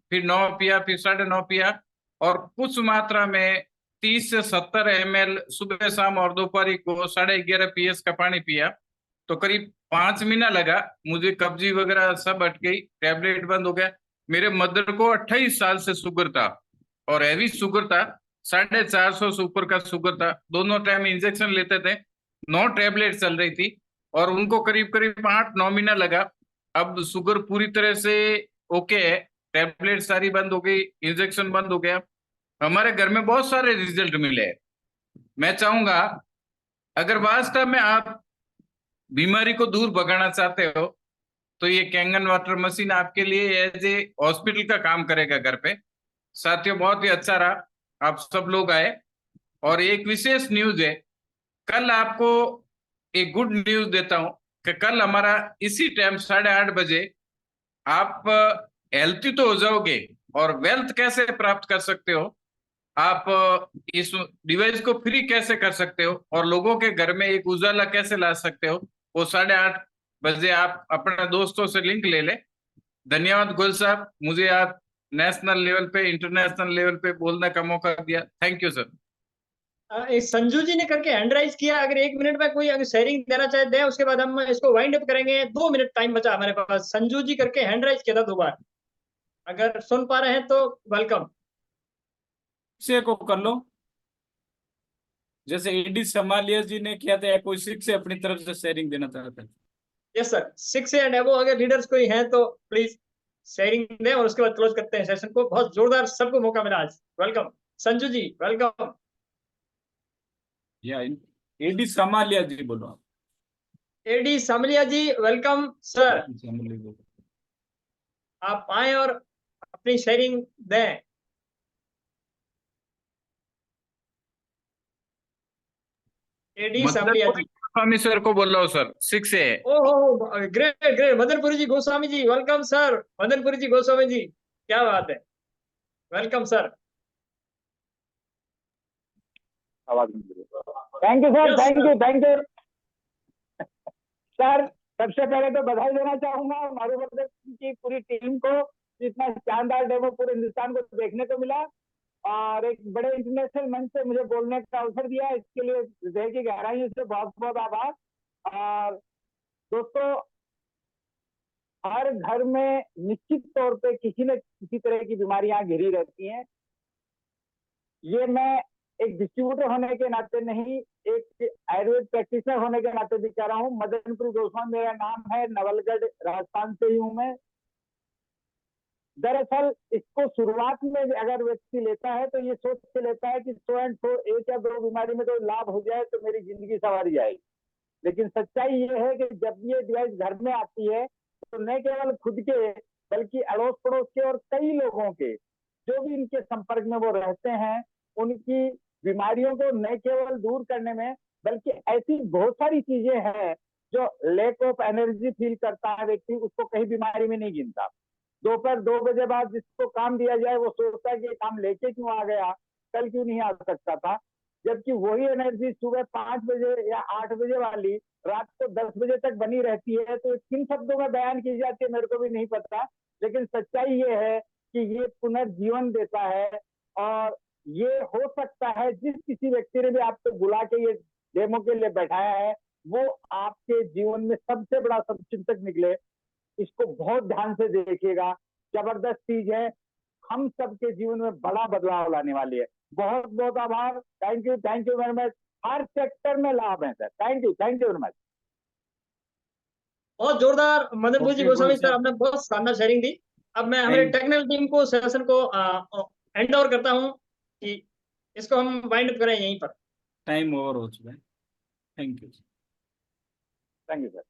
फिर 9 पिया, फिर 9.5 पिया, और कुछ मात्रा में 30 से 70 ml सुबह शाम और दोपहर को 11.5 PS का पानी पिया, तो करीब 5 महीना लगा, मुझे कब्जी वगैरह सब हट गई, टैबलेट बंद हो गया। मेरे मदर को 28 साल से शुगर था, और हैवी शुगर था, 450 से ऊपर का शुगर था। दोनों टाइम इंजेक्शन लेते थे, 9 टैबलेट चल रही थी, और उनको करीब करीब 8-9 महीना लगा। अब शुगर पूरी तरह से ओके है, टैबलेट सारी बंद हो गई, इंजेक्शन बंद हो गया। हमारे घर में बहुत सारे रिजल्ट मिले। मैं चाहूंगा, अगर वास्तव में आप बीमारी को दूर भगाना चाहते हो, तो ये कैंगन वाटर मशीन आपके लिए एज ए हॉस्पिटल का काम करेगा घर पे। साथियों, बहुत ही अच्छा रहा, आप सब लोग आए। और एक विशेष न्यूज है, कल आपको एक गुड न्यूज देता हूं कि कल हमारा इसी टाइम 8:30 बजे आप हेल्थी तो हो जाओगे, और वेल्थ कैसे प्राप्त कर सकते हो, आप इस डिवाइस को फ्री कैसे कर सकते हो, और लोगों के घर में एक उजाला कैसे ला सकते हो, वो 8:30 बजे आप अपने दोस्तों से लिंक ले ले। धन्यवाद गोयल साहब, मुझे आप नेशनल लेवल पे, इंटरनेशनल लेवल पे बोलने का मौका दिया। Thank you sir. एक संजू जी ने करके हैंड राइज किया, अगर 1 मिनट में कोई अगर शेयरिंग देना चाहे दे, उसके बाद हम इसको वाइंड अप करेंगे। 2 मिनट टाइम बचा हमारे पास। संजू जी करके हैंड राइज किया था 2 बार, अगर सुन पा रहे हैं तो वेलकम। से को कर लो, जैसे AD समालिया जी ने किया था, या कोई 6 से अपनी तरफ से शेयरिंग देना चाहता है। यस सर, 6 एंड अबो अगर लीडर्स कोई हैं तो प्लीज शेयरिंग दें, और उसके बाद क्लोज करते हैं सेशन को। बहुत जोरदार सबको मौका मिला आज। वेलकम संजू जी, वेलकम। या AD समालिया जी बोलो। AD सामलिया जी, वेलकम सर। आप आए और अपनी शेयरिंग दें। AD सामलिया जी, स्वामी सर को बोल रहा हूँ सर, 6 है। ओहो ग्रेट ग्रेट। मदनपुरी जी गोस्वामी जी, वेलकम सर। मदनपुरी जी गोस्वामी जी, क्या बात है, welcome sir. Thank you sir, thank you, thank you sir. सबसे पहले तो बधाई देना चाहूंगा मारूबर्दर की पूरी टीम को, जितना शानदार डेमो पूरे हिंदुस्तान को देखने को मिला, और एक बड़े इंटरनेशनल मंच से मुझे बोलने का अवसर दिया, इसके लिए हृदय की गहराइयों से बहुत बहुत आभार। और दोस्तों, हर घर में निश्चित तौर पे किसी न किसी तरह की बीमारियां घिरी रहती हैं। ये मैं एक डिस्ट्रीब्यूटर होने के नाते नहीं, एक आयुर्वेद प्रैक्टिशनर होने के नाते भी कह रहा हूँ। मदनपुरी गोस्वामी मेरा नाम है, नवलगढ़ राजस्थान से ही हूँ मैं। दरअसल इसको शुरुआत में अगर व्यक्ति लेता है तो ये सोच के लेता है कि 100 एंड 100 1 या 2 बीमारी में तो लाभ हो जाए तो मेरी जिंदगी संवर जाएगी। लेकिन सच्चाई ये है कि जब ये डिवाइस घर में आती है तो न केवल खुद के बल्कि अड़ोस पड़ोस के और कई लोगों के जो भी इनके संपर्क में वो रहते हैं, उनकी बीमारियों को न केवल दूर करने में, बल्कि ऐसी बहुत सारी चीजें हैं जो लैक ऑफ एनर्जी फील करता है व्यक्ति, उसको कहीं बीमारी में नहीं गिनता। दोपहर 2 बजे बाद जिसको काम दिया जाए वो सोचता है कि ये काम लेके क्यों आ गया, कल क्यों नहीं आ सकता था। जबकि वही एनर्जी सुबह 5 बजे या 8 बजे वाली रात को 10 बजे तक बनी रहती है। तो किन शब्दों में बयान की जाती है मेरे को भी नहीं पता, लेकिन सच्चाई ये है कि ये पुनर्जीवन देता है। और ये हो सकता है जिस किसी व्यक्ति ने भी आपको बुला के ये डेमो के लिए बैठाया है, वो आपके जीवन में सबसे बड़ा शुभचिंतक निकले। इसको बहुत ध्यान से देखिएगा, जबरदस्त चीज है, हम सबके जीवन में बड़ा बदलाव लाने वाली है। बहुत बहुत आभार, thank you very much. Her sector में लाभ है sir. Thank you very much. बहुत जोरदार मदनपुर जी Okay, गोस्वामी गुल सर, साहब। आपने बहुत शानदार शेयरिंग दी। अब मैं हमारे Thank- टेक्निकल टीम को सेशन को हैंड ओवर करता हूं कि इसको हम वाइंड अप करें यहीं पर। टाइम ओवर हो चुका है। Thank you. Thank you sir.